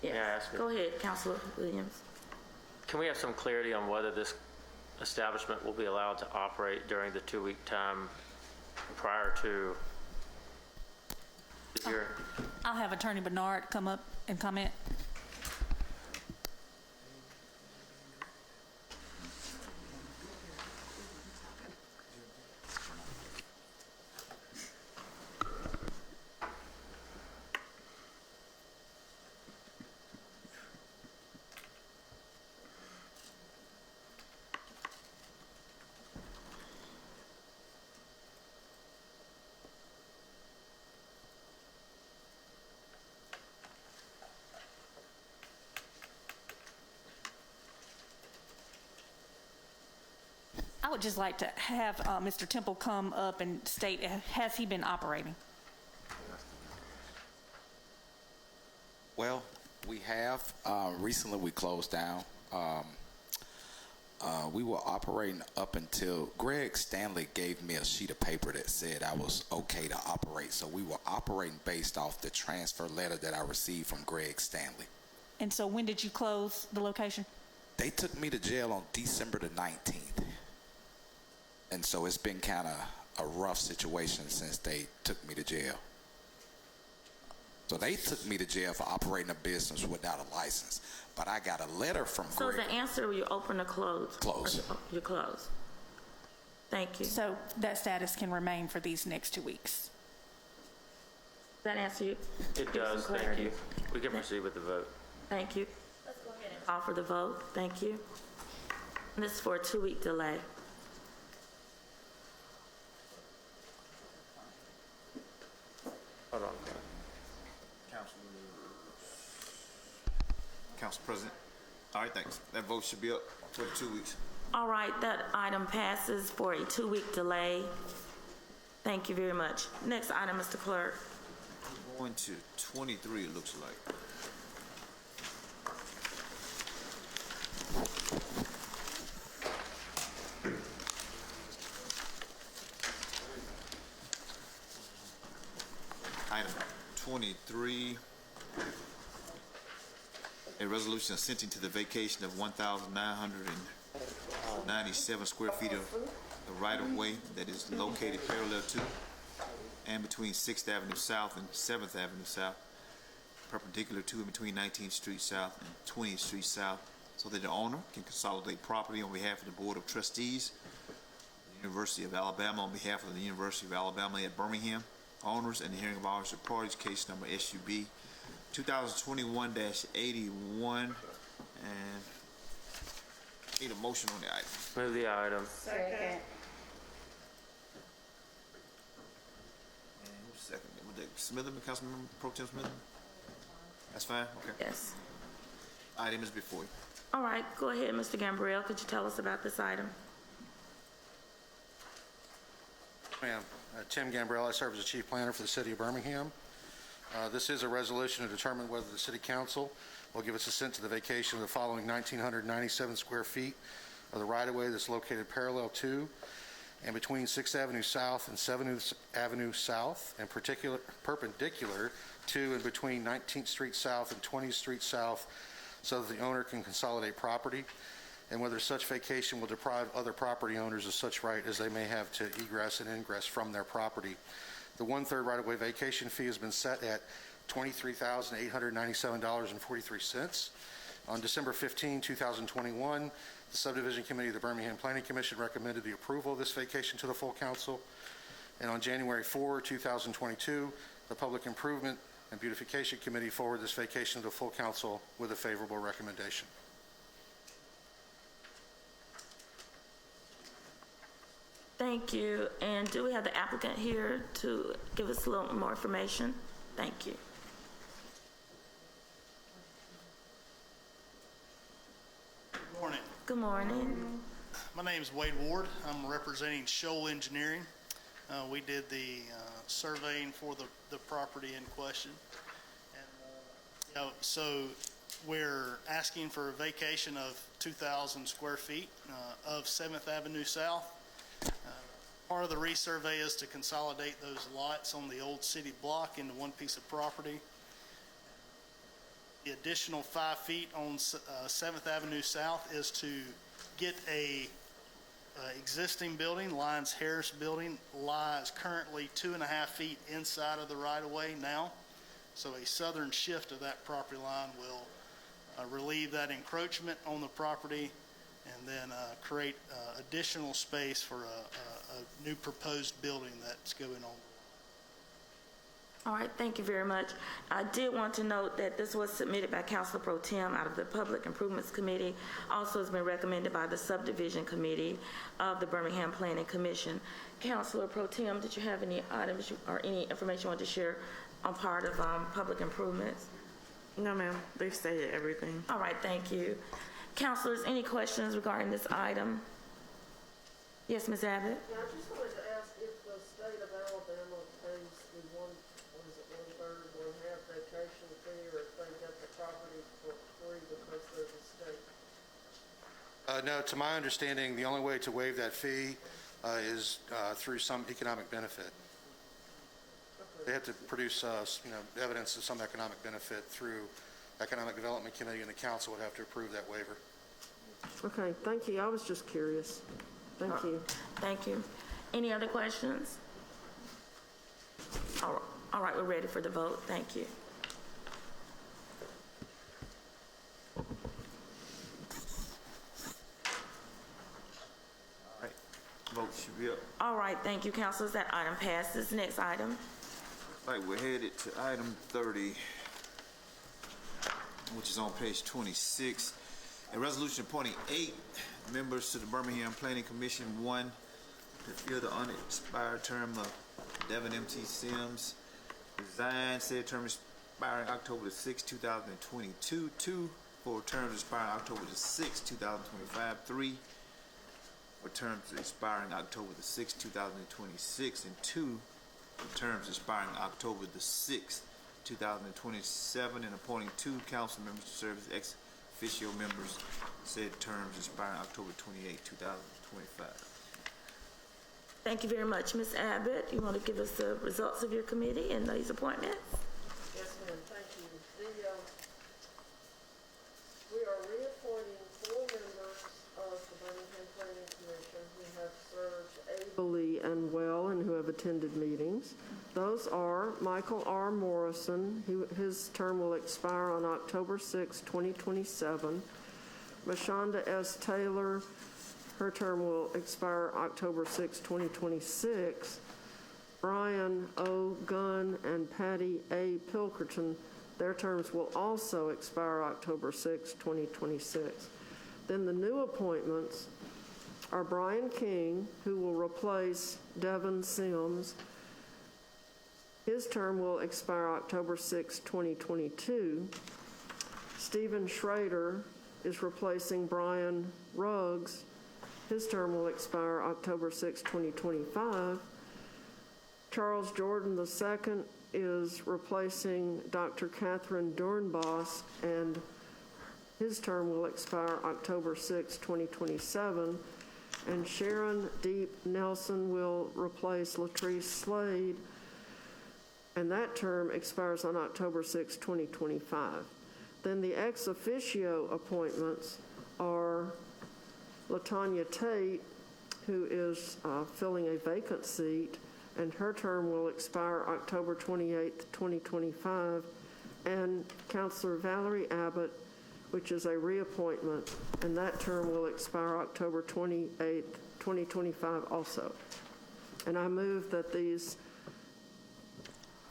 Yes. May I ask it? Go ahead, Councilor Williams. Can we have some clarity on whether this establishment will be allowed to operate during the 2-week time prior to the hearing? I'll have Attorney Bernard come up and comment. I would just like to have Mr. Temple come up and state, has he been operating? Well, we have. Recently, we closed down. We were operating up until Greg Stanley gave me a sheet of paper that said I was okay to operate. So we were operating based off the transfer letter that I received from Greg Stanley. And so when did you close the location? They took me to jail on December the 19th. And so it's been kind of a rough situation since they took me to jail. So they took me to jail for operating a business without a license. But I got a letter from Greg. So the answer, you open or close? Close. You close. Thank you. So that status can remain for these next 2 weeks. Does that answer you? It does, thank you. We can proceed with the vote. Thank you. Let's go ahead and call for the vote. Thank you. And this is for a 2-week delay. Hold on. Council President. All right, thanks. That vote should be up for the 2 weeks. All right, that item passes for a 2-week delay. Thank you very much. Next item, Mr. Clerk. Going to 23, it looks like. Item 23, a resolution assenting to the vacation of 1,997 square feet of the right-of-way that is located parallel to and between 6th Avenue South and 7th Avenue South, perpendicular to and between 19th Street South and 20th Street South, so that the owner can consolidate property on behalf of the Board of Trustees, the University of Alabama on behalf of the University of Alabama at Birmingham, owners and the hearing of all interested parties, case number SUB 2021-81, and need a motion on the item. Move the item. Second. And who's second? Was that Smitherman, Councilmember Pro Tem Smitherman? That's fine? Okay. Yes. Item is before you. All right, go ahead, Mr. Gambrell. Could you tell us about this item? Ma'am, Tim Gambrell, I serve as the Chief Planner for the City of Birmingham. This is a resolution to determine whether the City Council will give its assent to the vacation of the following 1,997 square feet of the right-of-way that's located parallel to and between 6th Avenue South and 7th Avenue South, and perpendicular to and between 19th Street South and 20th Street South, so that the owner can consolidate property, and whether such vacation will deprive other property owners of such right as they may have to egress and ingress from their property. The one-third right-of-way vacation fee has been set at $23,897.43. On December 15, 2021, the Subdivision Committee of the Birmingham Planning Commission recommended the approval of this vacation to the full council. And on January 4, 2022, the Public Improvement and Beautification Committee forwarded this vacation to the full council with a favorable recommendation. Thank you. And do we have the applicant here to give us a little more information? Thank you. Good morning. Good morning. My name is Wade Ward. I'm representing Shoal Engineering. We did the surveying for the property in question. And, so we're asking for a vacation of 2,000 square feet of 7th Avenue South. Part of the resurvey is to consolidate those lots on the old city block into one piece of property. The additional 5 feet on 7th Avenue South is to get a existing building. Lyons Harris building lies currently 2.5 feet inside of the right-of-way now. So a southern shift of that property line will relieve that encroachment on the property and then create additional space for a new proposed building that's going on. All right, thank you very much. I did want to note that this was submitted by Councilor Pro Tem out of the Public Improvements Committee. Also has been recommended by the Subdivision Committee of the Birmingham Planning Commission. Councilor Pro Tem, did you have any items or any information you want to share on part of public improvements? No, ma'am. They've stated everything. All right, thank you. Councilors, any questions regarding this item? Yes, Ms. Abbott? Yeah, I just wanted to ask if the state of Alabama pays the one-third, one-half vacation fee, or if they get the property for free because they're the state? No, to my understanding, the only way to waive that fee is through some economic benefit. They have to produce, evidence of some economic benefit through Economic Development Committee, and the council would have to approve that waiver. Okay, thank you. I was just curious. Thank you. Thank you. Any other questions? All right, we're ready for the vote. Thank you. All right, vote should be up. All right, thank you, councilors. That item passes. Next item. All right, we're headed to item 30, which is on page 26. A resolution appointing 8 members to the Birmingham Planning Commission. 1, to fill the unexpired term of Devin M.T. Sims. Resigned, said term expiring October the 6th, 2022. 2, for terms expiring October the 6th, 2025. 3, for terms expiring October the 6th, 2026. And 2, for terms expiring October the 6th, 2027, and appointing 2 council members to serve as ex officio members, said terms expiring October 28, 2025. Thank you very much. Ms. Abbott, you want to give us the results of your committee and these appointments? Yes, ma'am. Thank you. We are reappointing 4 members of the Birmingham Planning Commission who have served ably and well and who have attended meetings. Those are Michael R. Morrison, his term will expire on October 6, 2027. Mashonda S. Taylor, her term will expire October 6, 2026. Brian O. Gunn and Patty A. Pilkerton, their terms will also expire October 6, 2026. Then the new appointments are Brian King, who will replace Devin Sims. His term will expire October 6, 2022. Stephen Schrader, is replacing Brian Ruggs. His term will expire October 6, 2025. Charles Jordan II is replacing Dr. Catherine Dornbos, and his term will expire October 6, 2027. And Sharon Deep Nelson will replace Latrice Slade, and that term expires on October 6, 2025. Then the ex officio appointments are LaTanya Tate, who is filling a vacant seat, and her term will expire October 28, 2025, and Councilor Valerie Abbott, which is a reappointment, and that term will expire October 28, 2025 also. And I move that these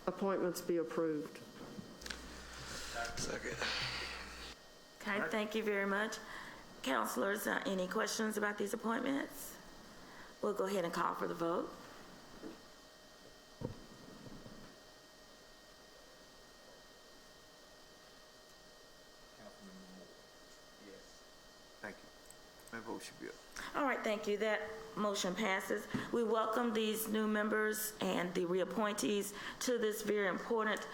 appointments be approved. Second. Okay, thank you very much. Councilors, any questions about these appointments? We'll go ahead and call for the vote. Thank you. My vote should be up. All right, thank you. That motion passes. We welcome these new members and the reappointees to this very important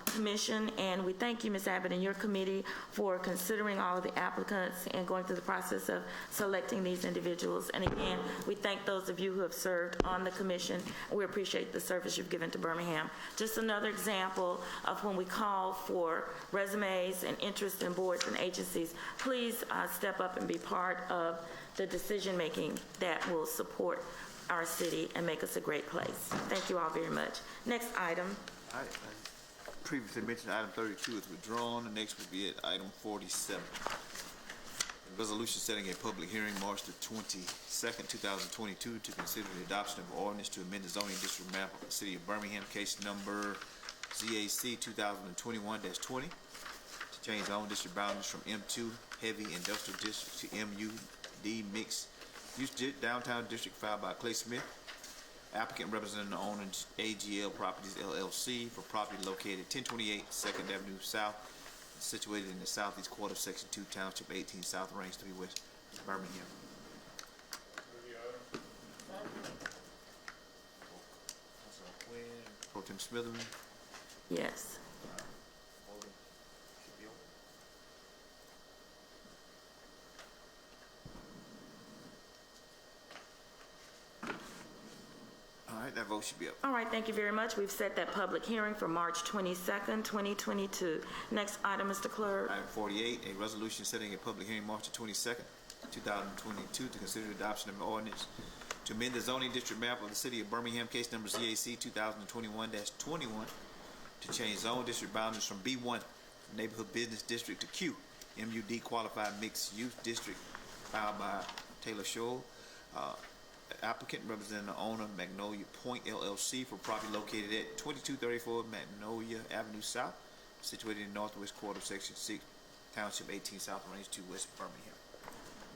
commission, and we thank you, Ms. Abbott, and your committee for considering all of the applicants and going through the process of selecting these individuals. And again, we thank those of you who have served on the commission. We appreciate the service you've given to Birmingham. Just another example of when we call for resumes and interest in boards and agencies, please step up and be part of the decision-making that will support our city and make us a great place. Thank you all very much. Next item. All right. Previously mentioned item 32 is withdrawn. The next will be at item 47. A resolution setting a public hearing March the 22nd, 2022 to consider the adoption of an ordinance to amend the zoning district map of the city of Birmingham, case number ZAC 2021-20, to change zone district boundaries from M2 heavy industrial district to MUD mixed use downtown district, filed by Clay Smith, applicant representing the owner AGL Properties LLC for property located 1028 2nd Avenue South, situated in the southeast quarter of Section 2, Township 18, South Range 3 West, Birmingham. Pro Tem Smitherman. Yes. All right, that vote should be up. All right, thank you very much. We've set that public hearing for March 22nd, 2022. Next item, Mr. Clerk. Item 48, a resolution setting a public hearing March 22nd, 2022 to consider the adoption of an ordinance to amend the zoning district map of the city of Birmingham, case number ZAC 2021-21, to change zone district boundaries from B1 neighborhood business district to Q MUD qualified mixed use district, filed by Taylor Scholl, applicant representing the owner Magnolia Point LLC for property located at 2234 Magnolia Avenue South, situated in northwest quarter of Section 6, Township 18, South Range 2 West, Birmingham.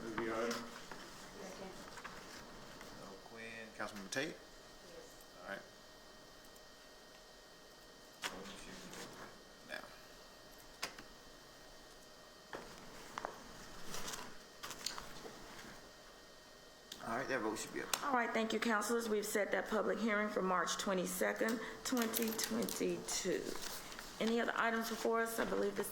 Move the item. Quinn, Councilmember Tate? Yes. All right. Now. All right, that vote should be up. All right, thank you, councilors. We've set that public hearing for March 22nd, 2022. Any other items before us? I believe this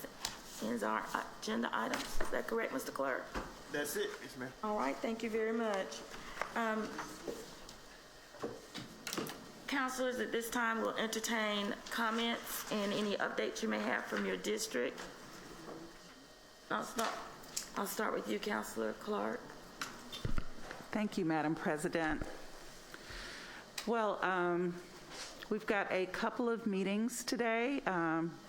ends our agenda items. Is that correct, Mr. Clerk? That's it, yes, ma'am. All right, thank you very much. Councilors, at this time, we'll entertain comments and any updates you may have from your district. I'll start with you, Councilor Clark. Thank you, Madam President. Well, we've got a couple of meetings today.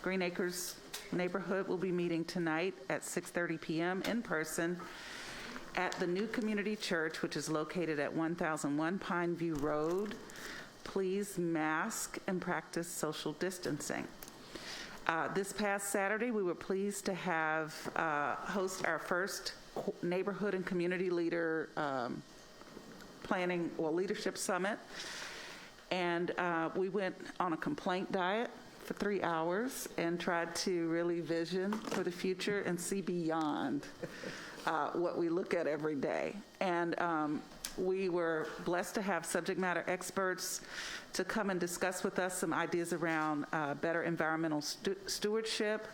Green Acres Neighborhood will be meeting tonight at 6:30 p.m. in person at the New Community Church, which is located at 1001 Pineview Road. Please mask and practice social distancing. This past Saturday, we were pleased to have host our first neighborhood and community leader leadership summit, and we went on a complaint diet for 3 hours and tried to really vision for the future and see beyond what we look at every day. And we were blessed to have subject matter experts to come and discuss with us some ideas around better environmental stewardship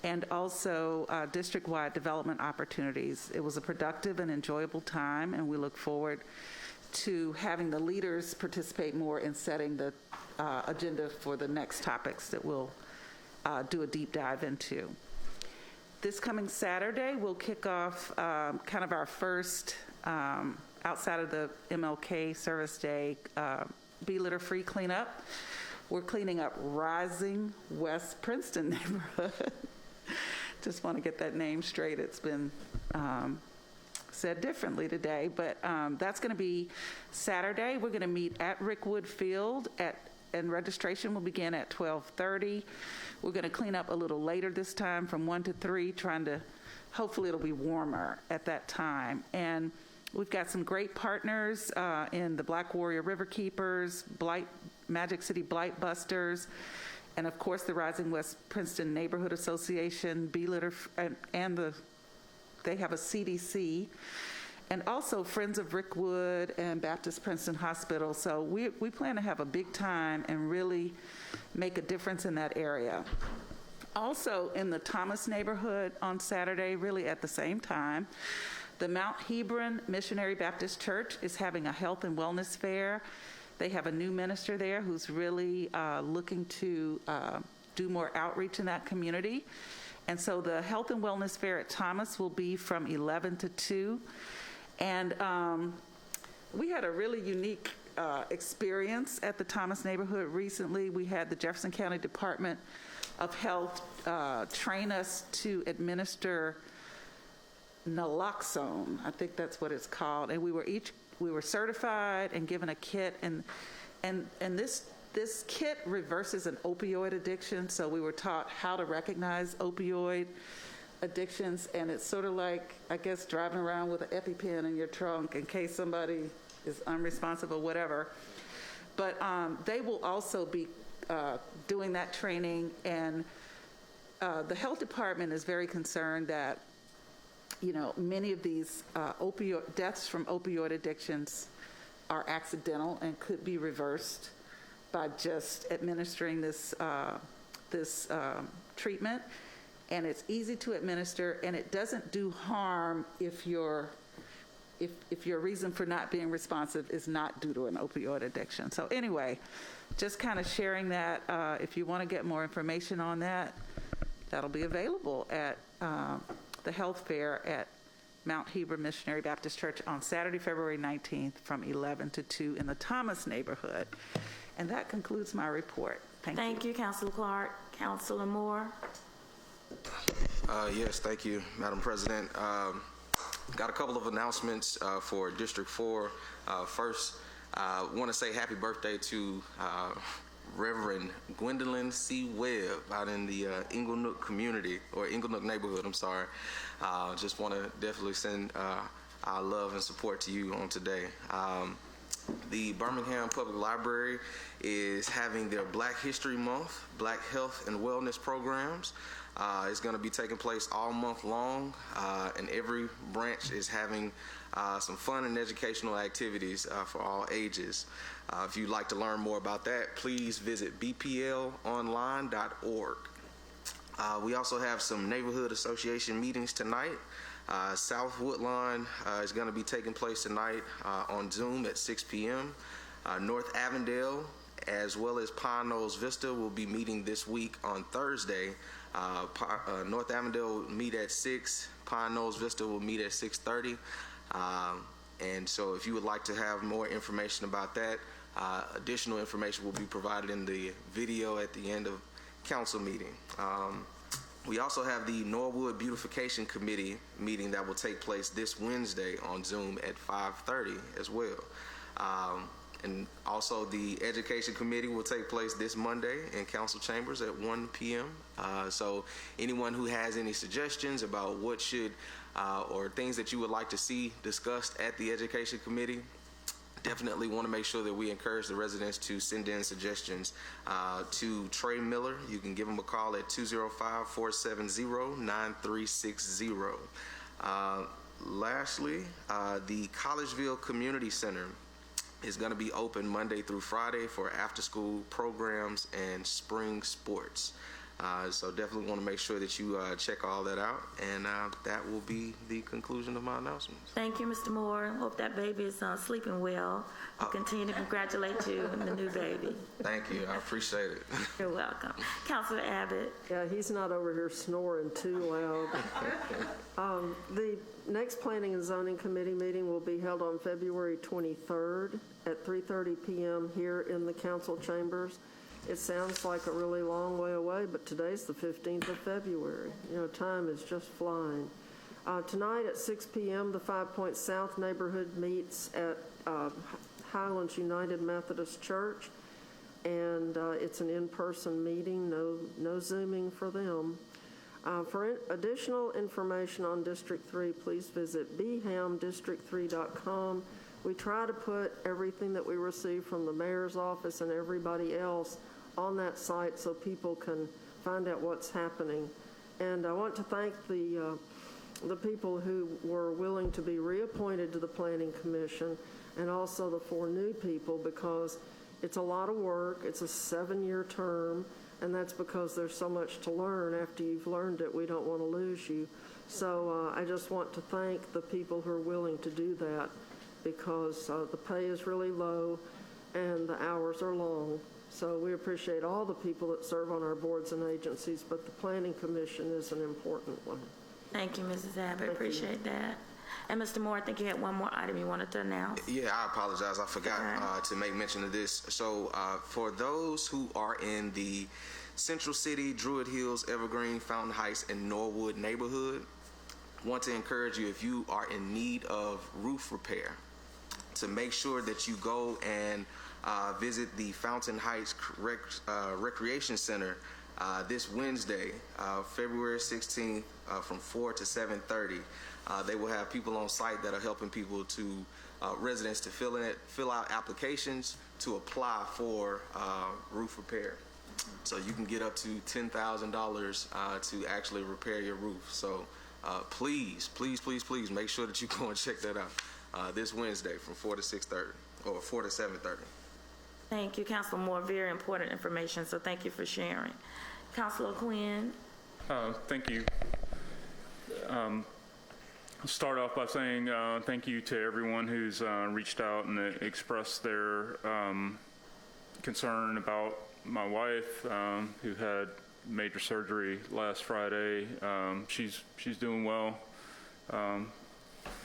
and also district-wide development opportunities. It was a productive and enjoyable time, and we look forward to having the leaders participate more in setting the agenda for the next topics that we'll do a deep dive into. This coming Saturday, we'll kick off kind of our first, outside of the MLK Service Day, Be Litter Free cleanup. We're cleaning up Rising West Princeton neighborhood. Just want to get that name straight. It's been said differently today, but that's going to be Saturday. We're going to meet at Rickwood Field and registration will begin at 12:30. We're going to clean up a little later this time from 1 to 3, hopefully it'll be warmer at that time. And we've got some great partners in the Black Warrior River Keepers, Magic City Blight Busters, and of course the Rising West Princeton Neighborhood Association, B-Litter, and they have a CDC, and also Friends of Rickwood and Baptist Princeton Hospital. So we plan to have a big time and really make a difference in that area. Also in the Thomas neighborhood on Saturday, really at the same time, the Mount Hebron Missionary Baptist Church is having a health and wellness fair. They have a new minister there who's really looking to do more outreach in that community. And so the health and wellness fair at Thomas will be from 11 to 2. And we had a really unique experience at the Thomas neighborhood recently. We had the Jefferson County Department of Health train us to administer naloxone. I think that's what it's called. And we were certified and given a kit. And this kit reverses an opioid addiction. So we were taught how to recognize opioid addictions, and it's sort of like, I guess, driving around with an EpiPen in your trunk in case somebody is unresponsive or whatever. But they will also be doing that training, and the health department is very concerned that, many of these deaths from opioid addictions are accidental and could be reversed by just administering this treatment. And it's easy to administer, and it doesn't do harm if your reason for not being responsive is not due to an opioid addiction. So anyway, just kind of sharing that. If you want to get more information on that, that'll be available at the health fair at Mount Hebron Missionary Baptist Church on Saturday, February 19th from 11 to 2 in the Thomas neighborhood. And that concludes my report. Thank you, Councilor Clark. Councilor Moore. Yes, thank you, Madam President. Got a couple of announcements for District 4. First, I want to say happy birthday to Reverend Gwendolyn C. Webb out in the Inglenook community, or Inglenook neighborhood, I'm sorry. Just want to definitely send our love and support to you on today. The Birmingham Public Library is having their Black History Month, Black Health and Wellness programs. It's going to be taking place all month long, and every branch is having some fun and educational activities for all ages. If you'd like to learn more about that, please visit bplonline.org. We also have some neighborhood association meetings tonight. South Woodlawn is going to be taking place tonight on Zoom at 6 p.m. North Avondale, as well as Pine Knolls Vista, will be meeting this week on Thursday. North Avondale will meet at 6. Pine Knolls Vista will meet at 6:30. And so if you would like to have more information about that, additional information will be provided in the video at the end of council meeting. We also have the Norwood Beautification Committee meeting that will take place this Wednesday on Zoom at 5:30 as well. And also the Education Committee will take place this Monday in council chambers at 1 p.m. So anyone who has any suggestions about what should or things that you would like to see discussed at the Education Committee, Definitely want to make sure that we encourage the residents to send in suggestions to Trey Miller. You can give him a call at 205-470-9360. Lastly, the Collegeville Community Center is going to be open Monday through Friday for after-school programs and spring sports. So definitely want to make sure that you check all that out, and that will be the conclusion of my announcements. Thank you, Mr. Moore. Hope that baby is sleeping well. We'll continue to congratulate you and the new baby. Thank you. I appreciate it. You're welcome. Councilor Abbott. Yeah, he's not over here snoring too loud. The next Planning and Zoning Committee meeting will be held on February 23rd at 3:30 p.m. here in the council chambers. It sounds like a really long way away, but today's the 15th of February. You know, time is just flying. Tonight at 6 p.m., the 5 Points South neighborhood meets at Highlands United Methodist Church, and it's an in-person meeting, no Zooming for them. For additional information on District 3, please visit bhamdistrict3.com. We try to put everything that we receive from the mayor's office and everybody else on that site so people can find out what's happening. And I want to thank the people who were willing to be reappointed to the Planning Commission, and also the 4 new people, because it's a lot of work. It's a 7-year term, and that's because there's so much to learn. After you've learned it, we don't want to lose you. So I just want to thank the people who are willing to do that, because the pay is really low and the hours are long. So we appreciate all the people that serve on our boards and agencies, but the Planning Commission is an important one. Thank you, Mrs. Abbott. Appreciate that. And Mr. Moore, I think you had one more item you wanted to announce. Yeah, I apologize. I forgot to make mention of this. So for those who are in the Central City, Druid Hills, Evergreen, Fountain Heights, and Norwood neighborhood, want to encourage you, if you are in need of roof repair, to make sure that you go and visit the Fountain Heights Recreation Center this Wednesday, February 16th, from 4 to 7:30. They will have people on site that are helping people to residents to fill out applications to apply for roof repair. So you can get up to $10,000 to actually repair your roof. So please make sure that you go and check that out this Wednesday from 4 to 6:30 or 4 to 7:30. Thank you, Councilor Moore. Very important information, so thank you for sharing. Councilor Quinn. Thank you. I'll start off by saying thank you to everyone who's reached out and expressed their concern about my wife, who had major surgery last Friday. She's doing well.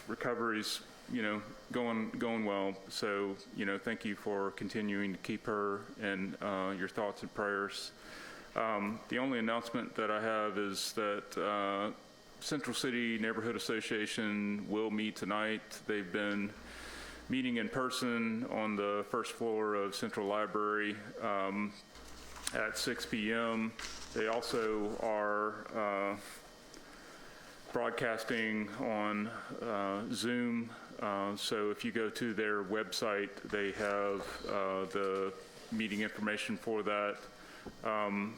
Recovery's going well. So thank you for continuing to keep her in your thoughts and prayers. The only announcement that I have is that Central City Neighborhood Association will meet tonight. They've been meeting in person on the first floor of Central Library at 6 p.m. They also are broadcasting on Zoom. So if you go to their website, they have the meeting information for that.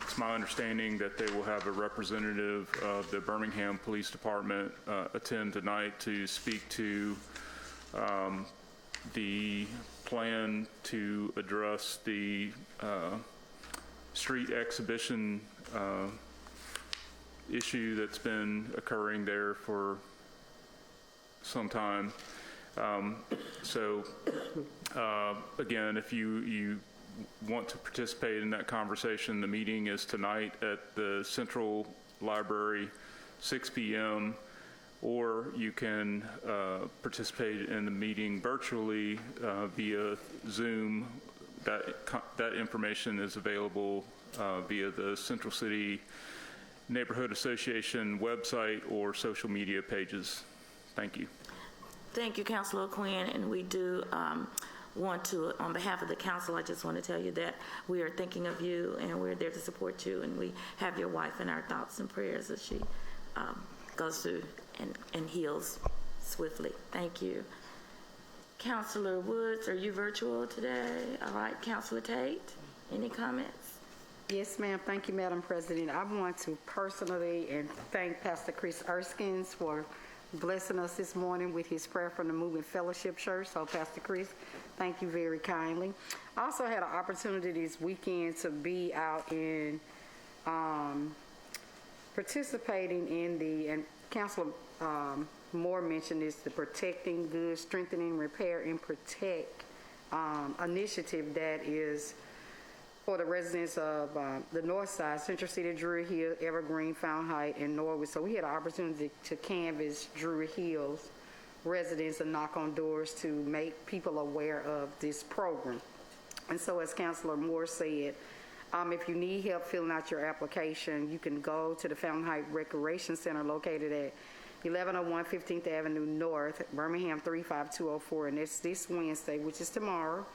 It's my understanding that they will have a representative of the Birmingham Police Department attend tonight to speak to the plan to address the street exhibition issue that's been occurring there for some time. Again, if you want to participate in that conversation, the meeting is tonight at the Central Library, 6 p.m., or you can participate in the meeting virtually via Zoom. That information is available via the Central City Neighborhood Association website or social media pages. Thank you. Thank you, Councilor Quinn, and we do want to, on behalf of the council, I just want to tell you that we are thinking of you and we're there to support you, and we have your wife in our thoughts and prayers as she goes through and heals swiftly. Thank you. Councilor Woods, are you virtual today? All right, Councilor Tate, any comments? Yes, ma'am. Thank you, Madam President. I want to personally and thank Pastor Chris Erskines for blessing us this morning with his prayer from the Moving Fellowship Church. So, Pastor Chris, thank you very kindly. I also had an opportunity this weekend to be out in participating in the, and Councilor Moore mentioned this, the Protecting Good, Strengthening, Repair, and Protect initiative that is for the residents of the North Side, Central City, Drury Hill, Evergreen, Fountain Heights, and Norwood. So we had an opportunity to canvass Drury Hills residents and knock on doors to make people aware of this program. And so as Councilor Moore said, if you need help filling out your application, you can go to the Fountain Heights Recreation Center located at 1101 15th Avenue North, Birmingham 35204, and it's this Wednesday, which is tomorrow,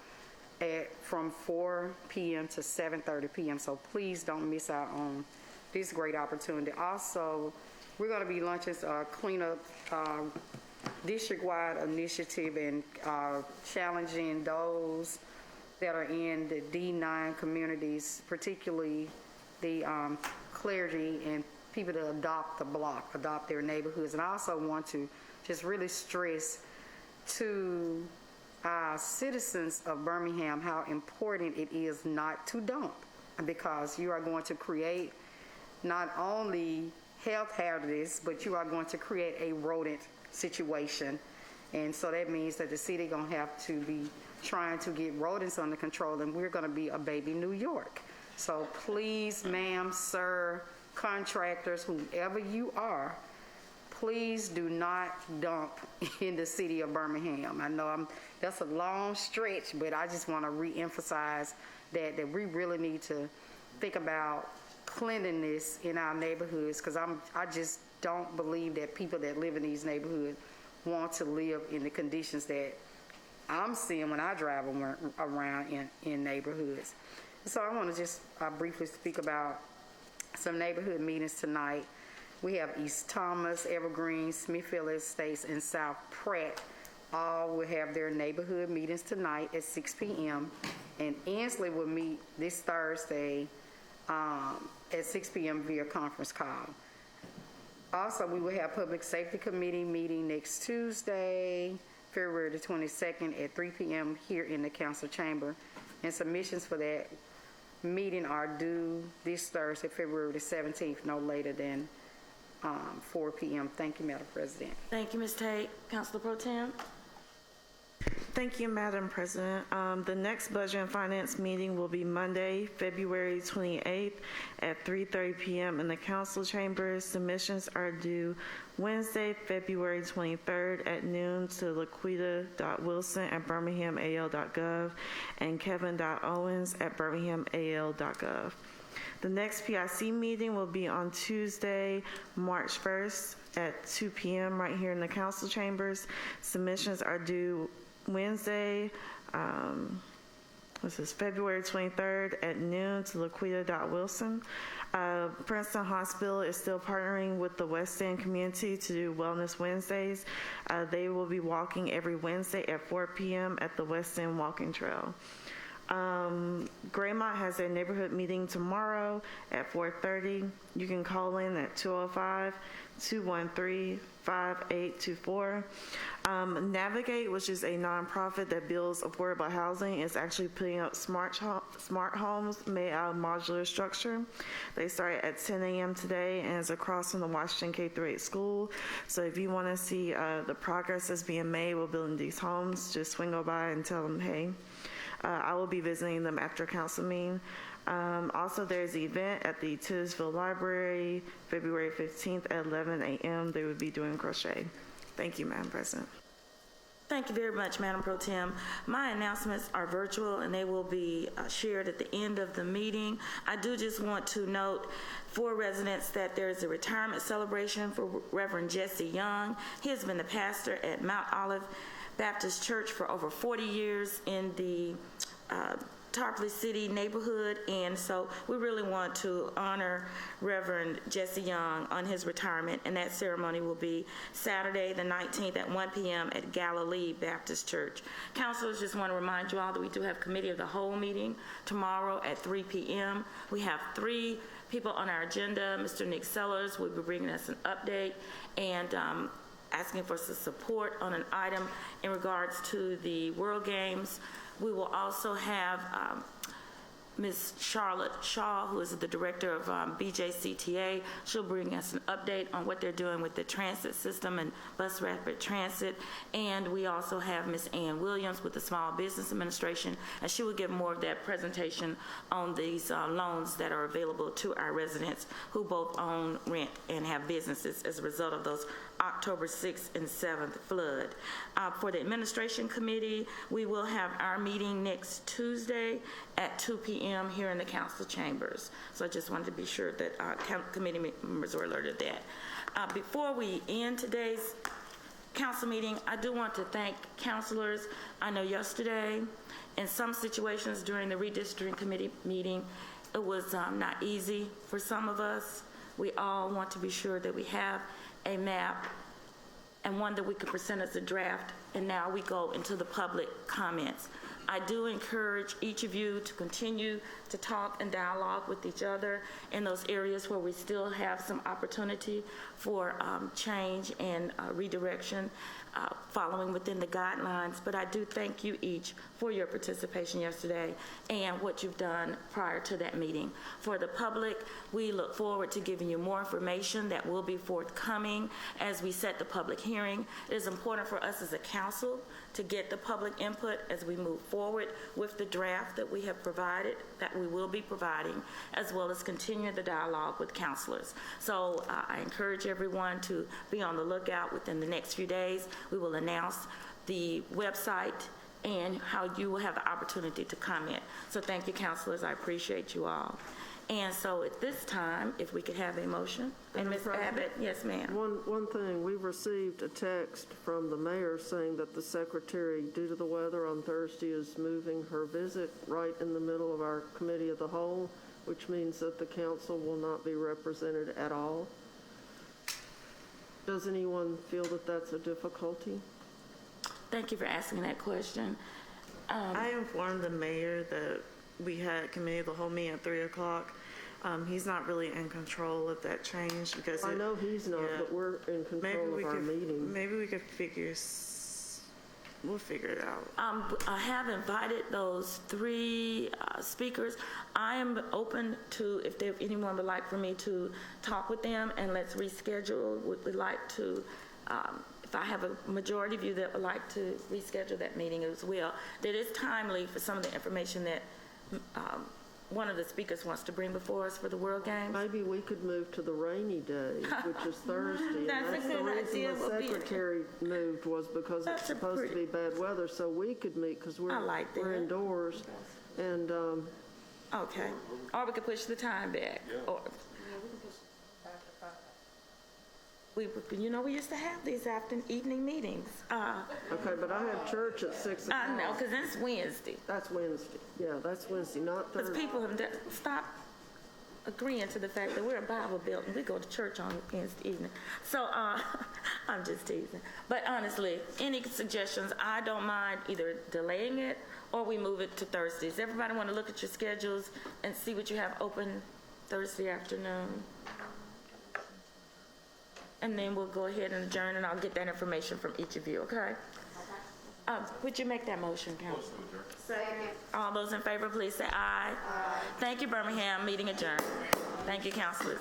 from 4 p.m. to 7:30 p.m. So please don't miss out on this great opportunity. Also, we're going to be launching a cleanup district-wide initiative and challenging those that are in the D9 communities, particularly the clergy and people that adopt the block, adopt their neighborhoods. And I also want to just really stress to citizens of Birmingham how important it is not to dump, because you are going to create not only health hazards, but you are going to create a rodent situation. And so that means that the city going to have to be trying to get rodents under control, and we're going to be a baby New York. So please, ma'am, sir, contractors, whoever you are, please do not dump in the city of Birmingham. I know that's a long stretch, but I just want to re-emphasize that we really need to think about cleanliness in our neighborhoods, because I just don't believe that people that live in these neighborhoods want to live in the conditions that I'm seeing when I drive around in neighborhoods. So I want to just briefly speak about some neighborhood meetings tonight. We have East Thomas, Evergreen, Smithfield Estates, and South Pratt. All will have their neighborhood meetings tonight at 6 p.m. And Ansley will meet this Thursday at 6 p.m. via conference call. Also, we will have Public Safety Committee meeting next Tuesday, February the 22nd at 3 p.m. here in the council chamber. And submissions for that meeting are due this Thursday, February the 17th, no later than 4 p.m. Thank you, Madam President. Thank you, Ms. Tate. Councilor Pro Tem. Thank you, Madam President. The next Budget and Finance meeting will be Monday, February 28th at 3:30 p.m. in the council chambers. Submissions are due Wednesday, February 23rd at noon to laquita.wilson@birminghamal.gov and kevin.owens@birminghamal.gov. The next PIC meeting will be on Tuesday, March 1st at 2 p.m. right here in the council chambers. Submissions are due Wednesday, this is February 23rd at noon to laquita.wilson. Princeton Hospital is still partnering with the West End community to do Wellness Wednesdays. They will be walking every Wednesday at 4 p.m. at the West End Walking Trail. Graymont has a neighborhood meeting tomorrow at 4:30. You can call in at 205-213-5824. Navigate, which is a nonprofit that builds affordable housing, is actually putting up smart homes made out of modular structure. They start at 10 a.m. today, and it's across from the Washington K-8 school. So if you want to see the progress that's being made with building these homes, just swing by and tell them, hey. I will be visiting them after council meeting. Also, there's an event at the Titusville Library, February 15th at 11 a.m. They will be doing crochet. Thank you, Madam President. Thank you very much, Madam Pro Tem. My announcements are virtual, and they will be shared at the end of the meeting. I do just want to note for residents that there is a retirement celebration for Reverend Jesse Young. He has been the pastor at Mount Olive Baptist Church for over 40 years in the Tarpley City neighborhood, and so we really want to honor Reverend Jesse Young on his retirement, and that ceremony will be Saturday the 19th at 1 p.m. at Galilee Baptist Church. Councilors, just want to remind you all that we do have Committee of the Whole meeting tomorrow at 3 p.m. We have 3 people on our agenda. Mr. Nick Sellers will be bringing us an update and asking for some support on an item in regards to the World Games. We will also have Ms. Charlotte Shaw, who is the director of BJCTA. She'll bring us an update on what they're doing with the transit system and bus rapid transit. And we also have Ms. Ann Williams with the Small Business Administration, and she will give more of that presentation on these loans that are available to our residents who both own, rent, and have businesses as a result of those October 6th and 7th flood. For the Administration Committee, we will have our meeting next Tuesday at 2 p.m. here in the council chambers. So I just wanted to be sure that committee members were alerted of that. Before we end today's council meeting, I do want to thank councilors. I know yesterday, in some situations during the redistricting committee meeting, it was not easy for some of us. We all want to be sure that we have a map and one that we could present as a draft, and now we go into the public comments. I do encourage each of you to continue to talk and dialogue with each other in those areas where we still have some opportunity for change and redirection following within the guidelines. But I do thank you each for your participation yesterday and what you've done prior to that meeting. For the public, we look forward to giving you more information that will be forthcoming as we set the public hearing. It is important for us as a council to get the public input as we move forward with the draft that we have provided, that we will be providing, as well as continue the dialogue with councilors. So I encourage everyone to be on the lookout. Within the next few days, we will announce the website and how you will have the opportunity to comment. So thank you, councilors. I appreciate you all. And so at this time, if we could have a motion. And Ms. Abbott, yes, ma'am. One thing, we received a text from the mayor saying that the secretary, due to the weather on Thursday, is moving her visit right in the middle of our committee of the whole, which means that the council will not be represented at all. Does anyone feel that that's a difficulty? Thank you for asking that question. I informed the mayor that we had committee of the whole meeting at 3 o'clock. He's not really in control of that change because I know he's not, but we're in control of our meeting. Maybe we could we'll figure it out. I have invited those 3 speakers. I am open to, if anyone would like for me to talk with them, and let's reschedule. Would like to, if I have a majority of you that would like to reschedule that meeting as well. That is timely for some of the information that one of the speakers wants to bring before us for the World Games. Maybe we could move to the rainy day, which is Thursday. That's a good idea. And that's the reason the secretary moved was because it's supposed to be bad weather, so we could meet because we're indoors. And okay, or we could push the time back. Yeah. Or, we used to have these evening meetings. Okay, but I have church at 6 o'clock. I know, because that's Wednesday. That's Wednesday. Yeah, that's Wednesday, not Thursday. Because people have stopped agreeing to the fact that we're a Bible Belt and we go to church on Wednesday evening. So I'm just teasing. But honestly, any suggestions, I don't mind either delaying it or we move it to Thursdays. Everybody want to look at your schedules and see what you have open Thursday afternoon? And then we'll go ahead and adjourn, and I'll get that information from each of you, okay? Would you make that motion, Council? Second. All those in favor, please say aye. Aye. Thank you, Birmingham. Meeting adjourned. Thank you, councilors.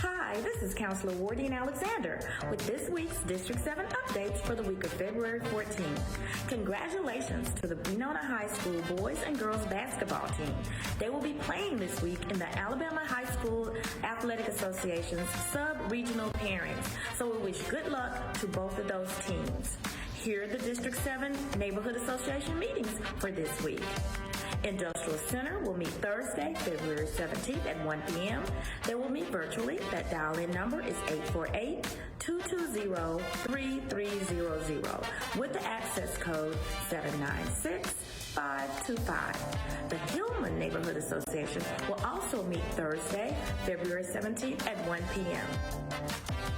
Hi, this is Councilor Wardine Alexander with this week's District 7 updates for the week of February 14th. Congratulations to the Winona High School boys and girls basketball team. They will be playing this week in the Alabama High School Athletic Association's sub-regional pairings, so we wish good luck to both of those teams. Here are the District 7 Neighborhood Association meetings for this week. Industrial Center will meet Thursday, February 17th at 1 p.m. They will meet virtually. That dial-in number is 848-220-3300 with the access code 796-525. The Hillman Neighborhood Association will also meet Thursday, February 17th at 1 p.m.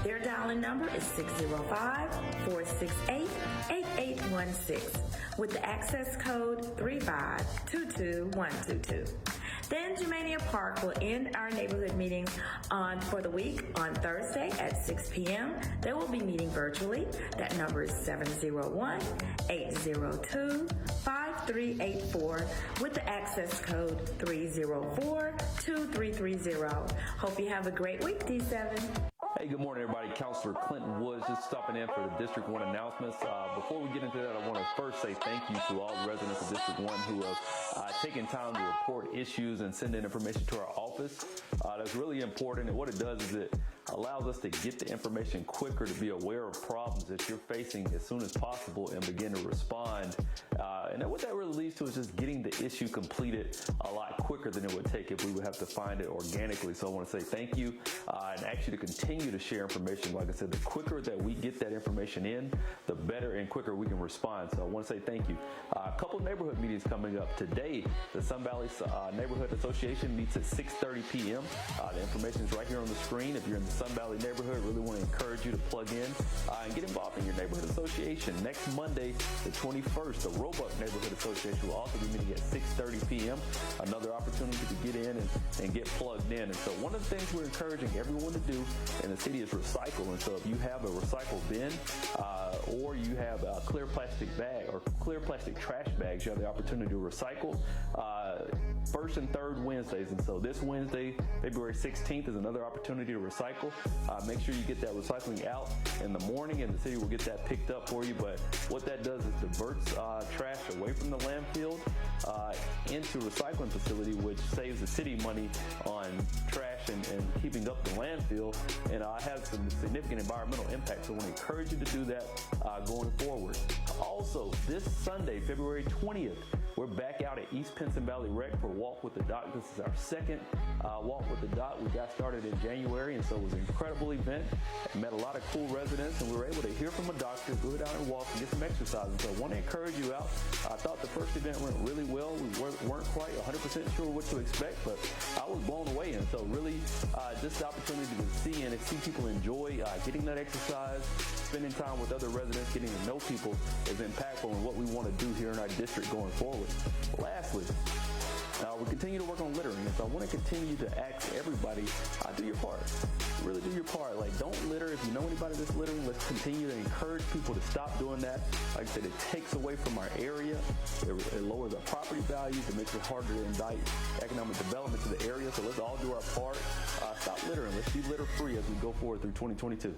Their dial-in number is 605-468-8816 with the access code 3522122. Then Germania Park will end our neighborhood meetings for the week on Thursday at 6 p.m. They will be meeting virtually. That number is 701-802-5384 with the access code 304-2330. Hope you have a great week, D7. Hey, good morning, everybody. Councilor Clinton Woods just stopping in for the District 1 announcements. Before we get into that, I want to first say thank you to all the residents of District 1 who have taken time to report issues and send in information to our office. That's really important, and what it does is it allows us to get the information quicker, to be aware of problems that you're facing as soon as possible and begin to respond. And what that really leads to is just getting the issue completed a lot quicker than it would take if we would have to find it organically. So I want to say thank you and ask you to continue to share information. Like I said, the quicker that we get that information in, the better and quicker we can respond. So I want to say thank you. A couple neighborhood meetings coming up today. The Sun Valley Neighborhood Association meets at 6:30 p.m. The information is right here on the screen. If you're in the Sun Valley neighborhood, really want to encourage you to plug in and get involved in your neighborhood association. Next Monday, the 21st, the Roebuck Neighborhood Association will also be meeting at 6:30 p.m. Another opportunity to get in and get plugged in. And so one of the things we're encouraging everyone to do in the city is recycle. And so if you have a recycle bin or you have a clear plastic bag or clear plastic trash bags, you have the opportunity to recycle first and third Wednesdays. And so this Wednesday, February 16th, is another opportunity to recycle. Make sure you get that recycling out in the morning, and the city will get that picked up for you. But what that does is diverts trash away from the landfill into a recycling facility, which saves the city money on trash and keeping up the landfill, and has some significant environmental impact. So I want to encourage you to do that going forward. Also, this Sunday, February 20th, we're back out at East Pinson Valley Rec for Walk with the Doc. This is our second Walk with the Doc. We got started in January, and so it was an incredible event. Met a lot of cool residents, and we were able to hear from a doctor, go down and walk and get some exercise. And so I want to encourage you out. I thought the first event went really well. We weren't quite 100% sure what to expect, but I was blown away. And so really just the opportunity to see and see people enjoy getting that exercise, spending time with other residents, getting to know people is impactful in what we want to do here in our district going forward. Lastly, we continue to work on littering, and so I want to continue to ask everybody, do your part. Really do your part. Like, don't litter. If you know anybody that's littering, let's continue to encourage people to stop doing that. Like I said, it takes away from our area. It lowers our property values. It makes it harder to indict economic development to the area. So let's all do our part. Stop littering. Let's be litter-free as we go forward through 2022.